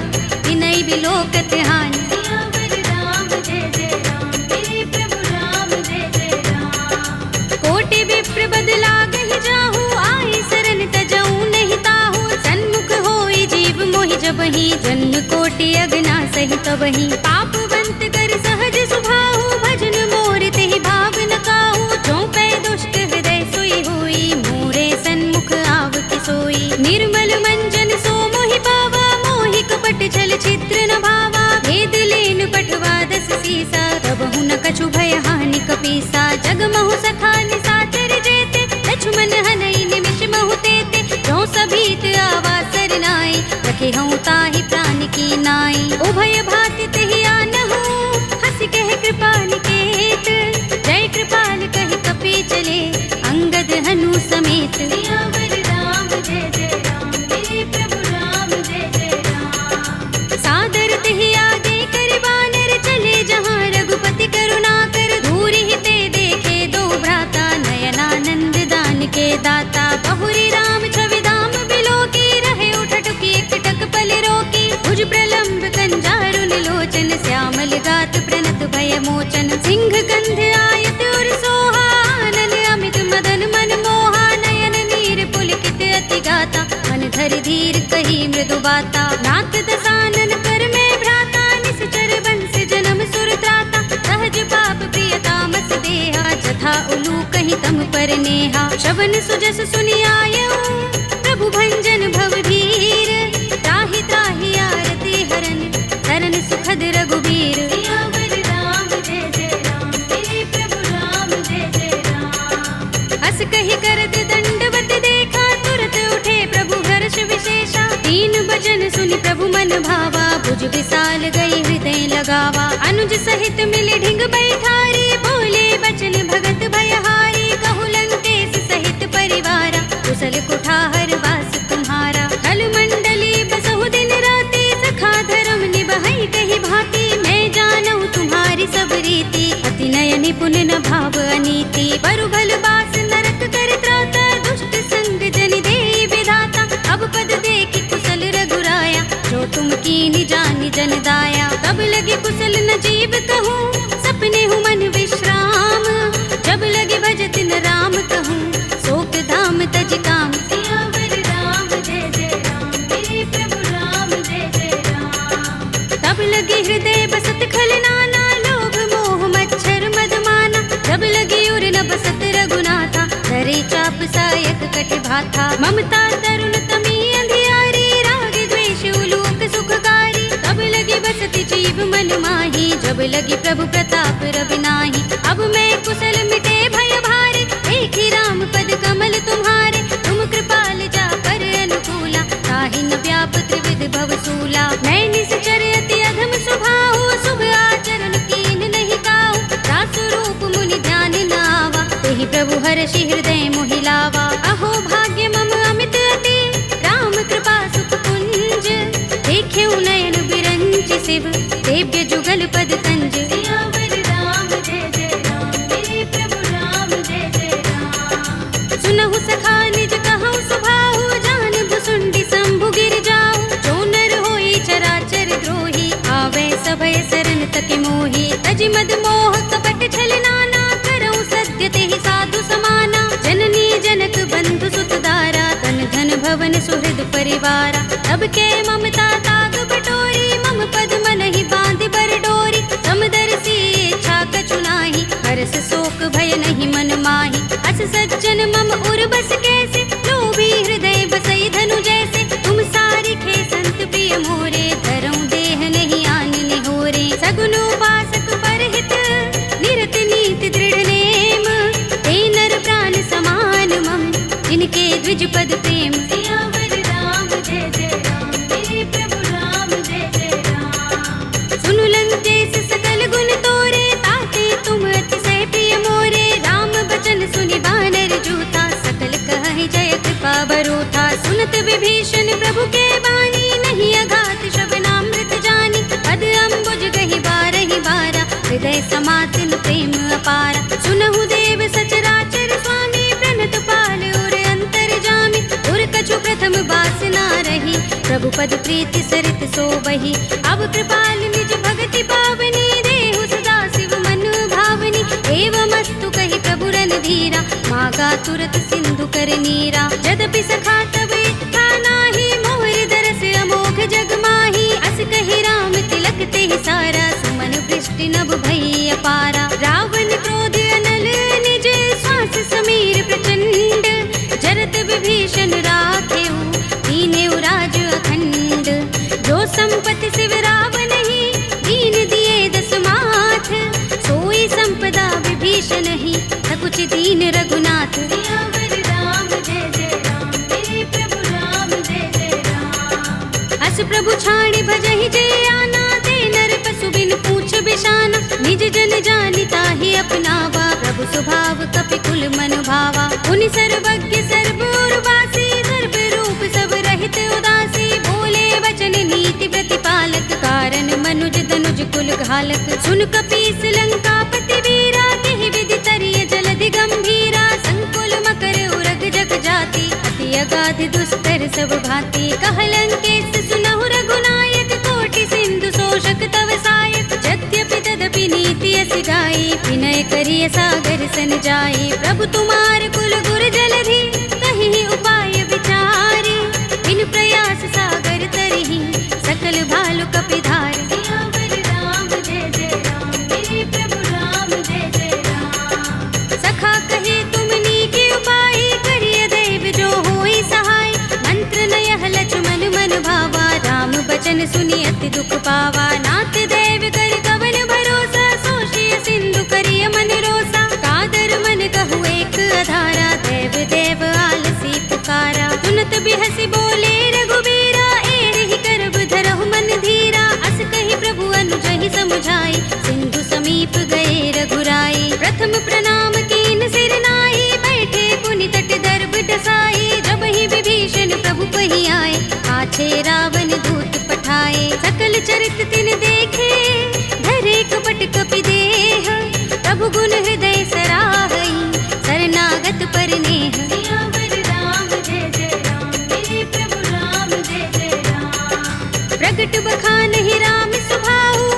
तिनहि बिलोकत हानि। सियावर राम जय जय राम मेरे प्रभु राम जय जय राम। कोटि विप्र बदला गहि जाहु आए शरण तजऊ नहीं ताहु। सन्मुख होई जीव मोहि जबहि जन्म कोटि अगना सहि तबहि। पापवंत कर सहज सुभाहु भजन मोर तेहि भाव न काहू। जो पै दुष्ट हृदय सोई होई मोरे सन्मुख आव कि सोई। निर्मल मंजन सो मोहि पावा मोहि कपट छल छिद्र न भावा। भेद लेन पठवा दस सीसा तबहु न कछु भय हानि कपीसा। जग महु सखा निशाचर जेते लक्ष्मण हनई निमिष महु तेते। जो सभीत आवा सरनाई रखे हूँ ताहि प्राण की नाई। उभय भाति तेहि आनहु हंस कह कृपा निकेत। जय कृपाल कहि कपि चले अंगद हनु समेत। सियावर राम जय जय राम मेरे प्रभु राम जय जय राम। सादर तेहि आगे कर बानर चले जहाँ रघुपति करुणा कर। धूरि ते देखे दो भ्राता नयनानंद दान के दाता। बहुरी राम छवि धाम बिलो की रहे उठटुकी एकटक पल रोकी। भुज प्रलंब कंजारुन लोचन श्यामल गात प्रणत भय मोचन। सिंह गंध आयत उर सोहा आनन अमित मदन मन मोहा। नयन नीर पुलकित अति गाता मन धरि धीर कही मृदु बाता। नाथ दसानन कर में भ्राता निश्चर बंस जन्म सुर त्राता। सहज पाप प्रिय तामस देहा जथा उलू कहीं तम पर नेहा। श्रवण सुजस सुनि आयऊ प्रभु भंजन भव भीर। त्राहि त्राहि आरती हरन शरण सुखद रघुबीर। सियावर राम जय जय राम मेरे प्रभु राम जय जय राम। अस कहि करत दंडवत देखा तुरत उठे प्रभु हर्ष विशेषा। तीन बचन सुनि प्रभु मन भावा भुज विशाल गई हृदय लगावा। अनुज सहित मिले ढिंग बैठारी बोले बचन भगत भयहारी। कहु लंकेश सहित परिवारा कुशल कुठार वास तुम्हारा। खल मंडली बसहु दिन राति सखा धर्म निबहै कहि भांति। मैं जानहु तुम्हारी सब रीति अति नय निपुण न भाव अनीति। बरु भल बास नरक कर त्राता दुष्ट संग जन दे विधाता। अब पद दे तब लगे कुशल न जीव कहूँ, सपने हूँ मन विश्राम। जब लगे भजत न राम कहूँ, शोक धाम तज काम। सियावर राम जय जय राम, मेरे प्रभु राम जय जय राम। तब लगे हृदय बसत खलनाना, लोभ मोह मच्छर मदमाना। जब लगे उर न बसत रघुनाथा, धरे चाप सायक कट भाथा। ममता तरुण तमी अंधियारी, राग द्वेष उलोक सुखकारी। तब लगी बसत जीव मन माही, जब लगी प्रभु प्रताप रवि नाही। अब मैं कुशल मिटे भय भारे, एक ही राम पद कमल तुम्हारे। तुम कृपाल जा पर अनुकूला, ताहि न व्याप त्रिविध भव सूला। मैं निश्चर अति अधम स्वभाव, शुभ आचरण कीन नहीं काऊ। दास रूप मुनि ध्यान न आवा, तेहि प्रभु हर्षि हृदय मोहि लावा। अहो भाग्य मम अमित अति, राम कृपा सुख कुंज। देखे नयन बिरंच शिव, देव्य जुगल पद तंज। सियावर राम जय जय राम, मेरे प्रभु राम जय जय राम। सुनहु सखा निज कहूँ सुभाहु, जान भुसुंडी शंभु गिर जाऊ। जो नर होई चराचर द्रोही, आवे सभय शरण तक मोही। तज मद मोह कपट छल नाना, करऊँ सत्य तेहि साधु समाना। जननी जनक बंधु सुत दारा, तन धन भवन सुहृद परिवारा। तब के ममता ताग बटोरी, मम पद मन ही बांध बर डोरी। समदर्शी इच्छा कछु नाही, हर्ष शोक भय नहीं मन माही। अस सज्जन मम उर बस कैसे, लोभी हृदय बसई धनु जैसे। तुम सारिखे संत प्रिय मोरे, धरऊँ देह नहीं आन निहोरे। सगुन उपासक परहित, निरत नीति दृढ़ नेम। ते नर प्राण समान मम, जिनके द्विज पद प्रेम। सियावर राम जय जय राम, मेरे प्रभु राम जय जय राम। सुनु लंकेश सकल गुण तोरे, ताते तुम अतिशय प्रिय मोरे। राम बचन सुनि बानर जूथा, सकल कहहि जय कृपा बरूथा। सुनत विभीषण प्रभु के बानी, नहीं अघात श्रवणामृत जानी। पद अम्बुज गहि बारहि बारा, हृदय समातिन प्रेम अपारा। सुनहु देव सचराचर स्वामी, प्रणत पाल उर अंतर जामी। उर कछु प्रथम बासना रही, प्रभु पद प्रीति सरित सोबहि। अब कृपाल निज भगति पावनी, देहु सदा शिव मन भावनी। एवमस्तु कहि प्रभु रणधीरा, मागा तुरत सिंधु कर नीरा। यद्यपि सखा तब इच्छा नाही, मोहर दरस अमोघ जग माही। अस कहि राम तिलक तेहि सारा, सुमन वृष्टि नभ भई अपारा। रावण क्रोध अनल निज, श्वास समीर प्रचंड। जरत विभीषण राखेऊ, दीनेऊ राज अखंड। जो संपत्ति शिव रावण ही, दीन दिए दस माथ। सोई संपदा विभीषण ही, सकुच दीन रघुनाथ। सियावर राम जय जय राम, मेरे प्रभु राम जय जय राम। अस प्रभु छाड़ी भजहि जय आना, ते नर पशु बिन पूछ बिशाना। निज जन जानि ताहि अपनावा, प्रभु स्वभाव कपि कुल मन भावा। उनि सर्वज्ञ सर्व उर्वासी, सर्व रूप सब रहित उदासी। बोले वचन नीति प्रतिपालक, कारण मनुज तनुज कुल घालक। सुन कपीस लंकापति वीरा, केहि विधि तरिय जलधि गंभीरा। संकुल मकर उरग जग जाति, अति अगाध दुस्तर सब भांति। कहलंकेश सुनहु रघुनायक, कोटि सिंधु शोषक तव सायक। यद्यपि तदपि नीति अस गाई, विनय करिय सागर सन जाई। प्रभु तुम्हार कुल गुर जलधि, कहि उपाय विचारी। बिन प्रयास सागर तरहि, सकल भालु कपिधार। सियावर राम जय जय राम, मेरे प्रभु राम जय जय राम। सखा कहे तुम नीके उपाय, करिय दैव जो होई सहाय। मंत्र नयह लक्ष्मण मन भावा, राम बचन सुनि अति दुख पावा। नाथ देव कर कवन भरोसा, सोषिय सिंधु करिय मन रोसा। कादर मन कहु एक अधारा, देव देव आलसी पुकारा। सुनत बिहसि बोले रघुबीरा, एहि करब धरहु मन धीरा। अस कहि प्रभु अनुजहि समुझाई, सिंधु समीप गए रघुराई। प्रथम प्रणाम कीन सिर नाई, बैठे पुनि तट दर्भ डसाई। जब ही विभीषण प्रभु पहि आए, आछे रावण दूत पठाए। सकल चरित तिन देखे, धरे कपट कपि देह। प्रभु गुण हृदय सराहई, शरणागत पर नेह। सियावर राम जय जय राम, मेरे प्रभु राम जय जय राम। प्रगट बखान ही राम सुभाऊ,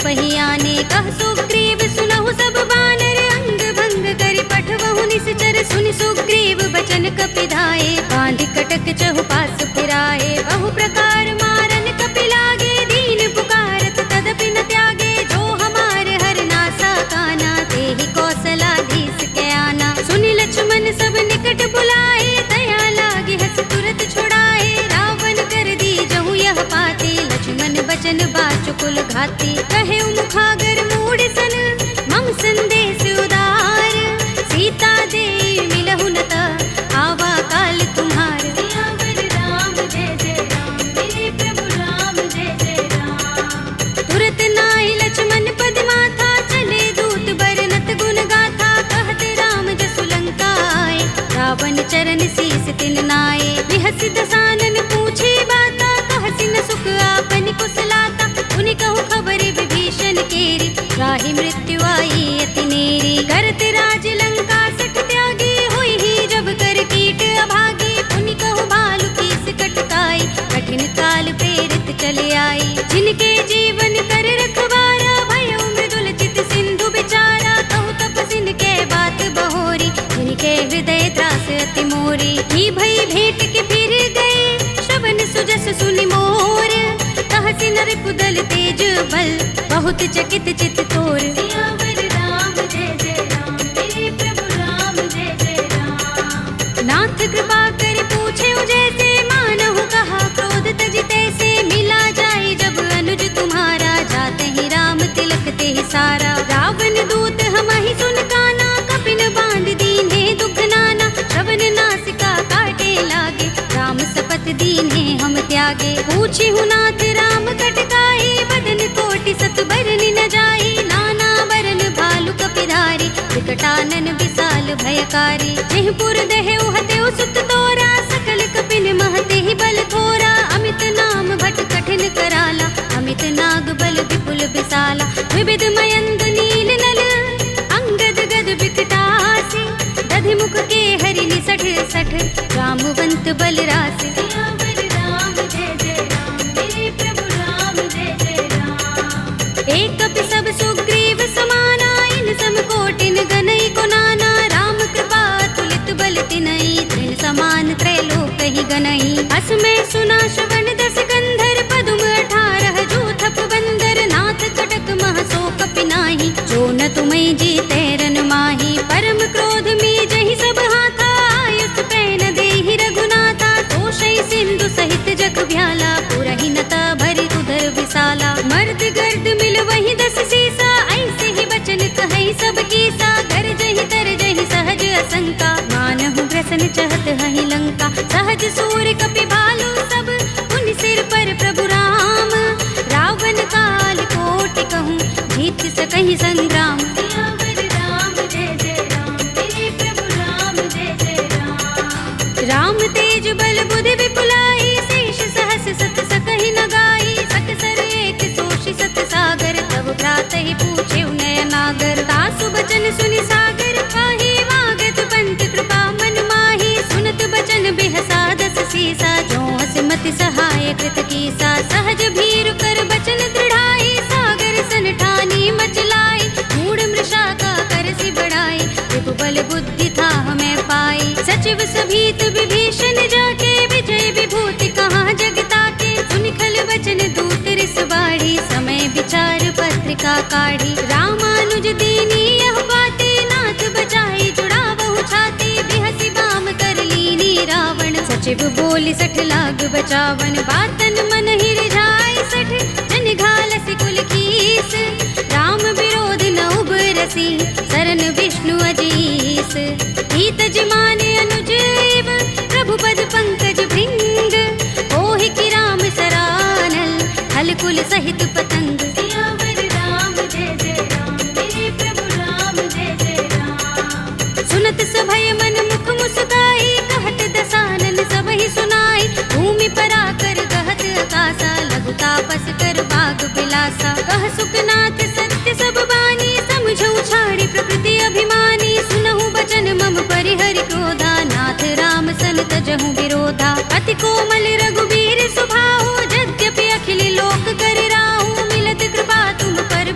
पहियाने। कह सुग्रीव सुनहु सब बानर, अंग भंग करि पठवहु निश्चर। सुनि सुग्रीव बचन कपिधाए, बांधि कटक चहुपास फिराए। बहु प्रकार मारन कपि लागे, दीन पुकारत तदपि न त्यागे। जो हमारे हर नासा काना, तेहि कौशलाधीश के आना। सुनि लक्ष्मण सब निकट बुलाए, दया लागे हस तुरत छुड़ाए। रावण कर दी जहु यह पाती, लक्ष्मण बचन बाचुकुल घाती। कहे मुखागर मूढ़ सन, मम संदेश उदार। सीता दे मिलहु न ता, आवा काल तुम्हार। सियावर राम जय जय राम, मेरे प्रभु राम जय जय राम। तुरत नाहि लक्ष्मण पद माथा, चले दूत बरनत गुण गाथा। कहत राम जसु लंका आए, रावण चरण शीस तिन नाए। बिहसि दसानन पूछे बाता, कहसि न सुख आपन कुशलाता। उनि कहु खबर विभीषण केरी, राहि मृत्यु आई अति नेरी। करत राज लंका सठ त्यागी, होई ही जब कर कीट अभागी। उनि कहु भालु कीस कटकाई, कठिन काल प्रेरित चले आई। जिनके जीवन कर रखवारा, भयउ मृदुल चित सिंधु बिचारा। कहु तपसिन के बात बहोरी, जिनके हृदय त्रास अति मोरी। की भई भेंट के फिर गए, श्रवण सुजस सुनि मोर। कहसि नर कुदल तेज बल, बहुत चकित चित तोर। सियावर राम जय जय राम, मेरे प्रभु राम जय जय राम। नाथ कृपा कर पूछे जैसे, मानहु कहा क्रोध तजि तैसे। मिला जाए जब अनुज तुम्हारा, जाते ही राम तिलक तेहि सारा। रावण दूत हमहि सुन काना, कपिन बांध दीन्हे दुख नाना। श्रवण नासिका काटे लागे, राम शपथ दीन्हे हम त्यागे। पूछिहु नाथ राम कटकाई, बदन कोटि सत बरनि न जाई। नाना बरन भालु कपिधारी, विकटानन विशाल भयकारी। जेहपुर दहेउ हतेउ सुत तोरा, सकल कपिन महते ही बल थोरा। अमित नाम भट कठिन कराला, अमित नाग बल विपुल विशाला। विविध मयंद नील नल, अंगद गद विकटासी। दधि मुख के हरि निसठ सठ, रामवंत बल रासि। सियावर राम जय जय राम, मेरे प्रभु राम जय जय राम। एक कपि सब सुग्रीव समाना, इन सम कोटिन गनई को नाना। राम कृपा तुलित बल तिनई, तृण समान त्रैलोक ही गनई। अस में सुना श्रवण दस गंधर, पदुम 18 जूथप बंदर। नाथ कटक मह सो कपि नाही, जो न तुम्हें जीते रन माही। परम क्रोध में जहि सब हाथा, आयुष पैन देहि रघुनाथा। तोषै सिंधु सहित जग भ्याला, पुरहि नता भरि उदर विशाला। मर्द गर्द मिल वही 10 सीसा, ऐसे ही बचन कहै सब कीसा। गरजहि तरजहि सहज असंका, मानहु ग्रसन चहत हहि लंका। सहज सूर कपि भालु सब, उन सिर पर प्रभु राम। रावण काल कोटि कहूँ, जीत सकहि संग्राम। सियावर राम जय जय राम, मेरे प्रभु राम जय जय राम। राम तेज बल बुद्धि विपुलाई, शेष सहस सत सकहि न गाई। सकसर एक सोषि सत सागर, तब भ्रातहि पूछे नय नागर। तासु बचन सुनि सागर, काहि वागत पंत कृपा मन माही। सुनत बचन बिहसा 10 सीसा, जो हस मति सहाय कृत कीसा। सहज भीरु कर बचन दृढ़ाई, सागर सन ठानी मचलाई। मूढ़ मृषा का करसि बढ़ाई, विभु बल बुद्धि था हमें पाई। सचिव सभीत विभीषण जाके, विजय विभूति कहाँ जगता के। सुनि खल बचन दूत रिस बाढ़ी, समय विचार पत्रिका काढ़ी। रामानुज दीनी यह बाते, नाथ बचाई जुड़ावहु छाती। बिहसि बाम कर लीनी रावण, सचिव बोली 60 लाग बचावन। बातन मन ही रिझाई 60, जन घालसि कुल कीस। राम विरोध न उबरसी, सरन विष्णु अजीस। हित जिमाने अनुजीव, प्रभु पद पंकज भृंग। ओहि की राम सरानल, हल कुल सहित पतंग। सियावर राम जय जय राम, मेरे प्रभु राम जय जय राम। सुनत सभय मन मुख मुस्काई, कहत दसानन सबहि सुनाई। भूमि पराकर गहत आकाशा, लघु तापस कर बाग बिलासा। कह सुखनाथ सत्य सब बानी, समझौ छाड़ी प्रकृति अभिमानी। सुनहु बचन मम परिहरि क्रोधा, नाथ राम सन तजहु विरोधा। अति कोमल रघुबीर सुभाहु, यद्यपि अखिल लोक कर राहु। मिलत कृपा तुम पर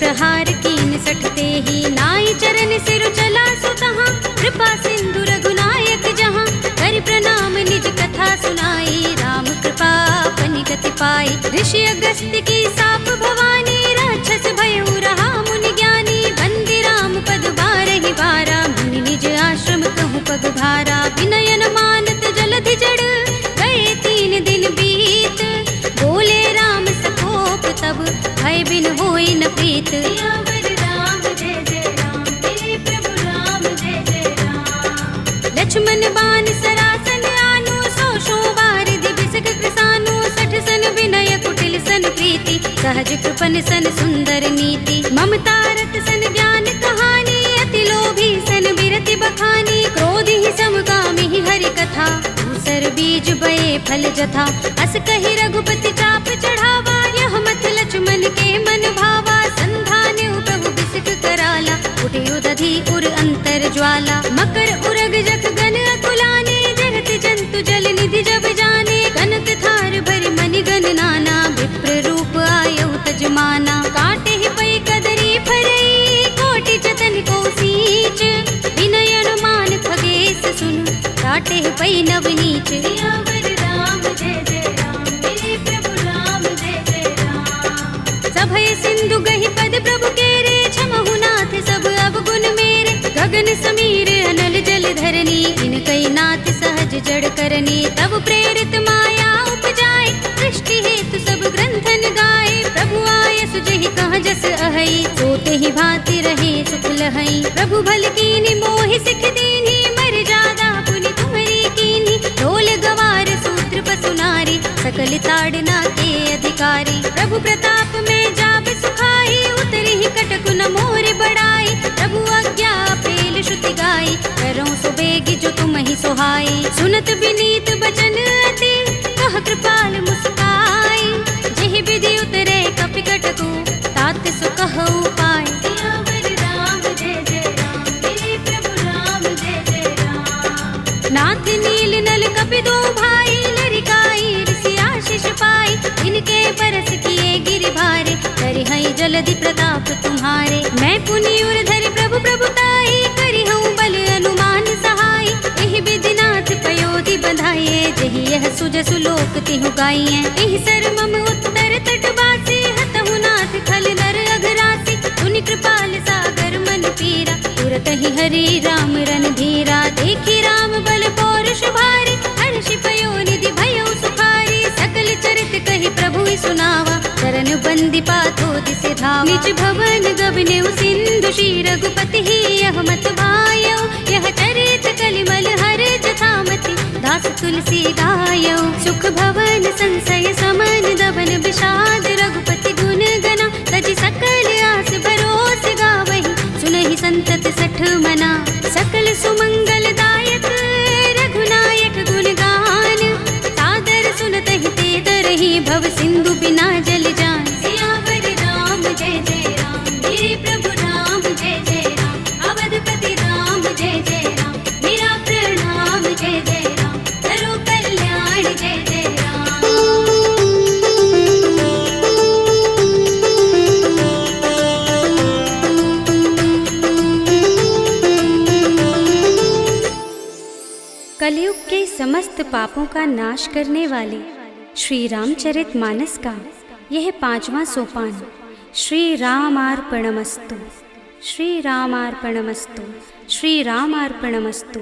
प्रहार कीन सठते ही, नाई चरण सिर चला सो तहाँ, कृपा सिंधु रघुनायक जहाँ, कर प्रणाम निज कथा सुनाई, राम कृपा अपनी गति पाई। ऋषि अगस्त्य की साप भवानी, राक्षस भयउ रहा मुनि ज्ञानी, बंदी राम पद बारहि बारा, मुनि निज आश्रम कहूँ पग भारा। विनयन मानत जलधि जड़, गए 3 दिन बीत, बोले राम सकोप तब, भय बिन होई न प्रीत। सियावर राम जय जय राम, तेरे प्रभु राम जय जय राम। लक्ष्मण बाण सरासन आनु, 100 बारिधि बिसक कृसानु, 60 सन विनय कुटिल सन प्रीति, सहज कृपन सन सुंदर नीति। ममता रत सन ज्ञान कहानी, अति लोभी सन बिरति बखानी, क्रोध ही समकामी ही हरि कथा, दूसर बीज बये फल जथा। अस कहि रघुपति चाप चढ़ावा, यह मत लक्ष्मण के मन भावा, संधान्यु प्रभु बिसक कराला, उठियो दधि उर अंतर ज्वाला। मकर उरग जख गन अकुलाने, जगत जंतु जल निधि जब जाने, कनक थार भरि मनि गण नाना, विप्र रूप आयउ तजमाना। काटे ही पै कदरी फरई, कोटि जतन को सींच, विनय अनुमान खगेश सुन, काटे ही पै नवनीच। सियावर राम जय जय राम, मेरे प्रभु राम जय जय राम। सभय सिंधु गहि पद प्रभु केरे, क्षमहु नाथ सब अवगुण मेरे, गगन समीर अनल जल धरनी, इनकै नाथ सहज जड़ करनी। तब प्रेरित माया उपजाए, सृष्टि हेतु सब ग्रंथन गाए, प्रभु आय सुजहि कहाँ जस अहै, सोते ही भांति रहे सुख लहै। प्रभु भल कीनी मोहि सिख दीनी, मर जादा पुनि तुम्हरी कीनी, ढोल गवार सूत्र पसु नारी, सकल ताड़ना के अधिकारी। प्रभु प्रताप में जाब सुखाई, उतरी ही कटकु न मोर बढ़ाई, प्रभु आज्ञा पेल श्रुति गाई, करो सो बेगी जो तुम ही सोहाई। सुनत विनीत बचन अति, कह कृपाल मुस्काई, जेहि विधि उतरे कपि कटकु, तात सो कहउ पाय। सियावर राम जय जय राम, मेरे प्रभु राम जय जय राम। नाथ नील नल कपि दो भाई, लरिकाई ऋषि आशीष पाई, इनके बरस किए गिरि भारे, करिहई जलधि प्रताप तुम्हारे। मैं पुनि उर धरि प्रभु प्रभुताई, करिहऊँ बल अनुमान सहाय, एहि विधि नाथ पयोधि बंधाइए, जहि यह सुजसु लोक तिहु गाइए। एहि सर मम उत्तर तट बासी, हतहु नाथ खल नर अघरासी, सुनि कृपाल सागर मन पीरा, तुरत ही हरि राम रन धीरा। देखी राम बल पौरुष भारी, हर्षि पयो निधि भयउ सुखारी, सकल चरित कहि प्रभु सुनावा, चरण बंदी पाथो दिसि धावा। निज भवन गबने सिंधु श्री रघुपति ही, यह मत भायौ, यह चरित कलिमल हर जथामति, दास तुलसी गायौ। सुख भवन संशय समन दबन विषाद, रघुपति गुण गना, तजि सकल आस भरोस गावहि, सुनहि संतत सठ मना। सकल सुमंगल दायक रघुनायक गुण गान, सादर सुनत ही ते तरहि, भव सिंधु बिना जल जान। सियावर राम जय जय राम, मेरे प्रभु राम जय जय राम, अवधपति राम जय जय राम, मेरा प्रणाम जय जय राम, करो कल्याण जय जय राम। कलयुग के समस्त पापों का नाश करने वाले श्री रामचरितमानस का यह 5वां सोपान, श्री रामार्पणमस्तु, श्री रामार्पणमस्तु, श्री रामार्पणमस्तु।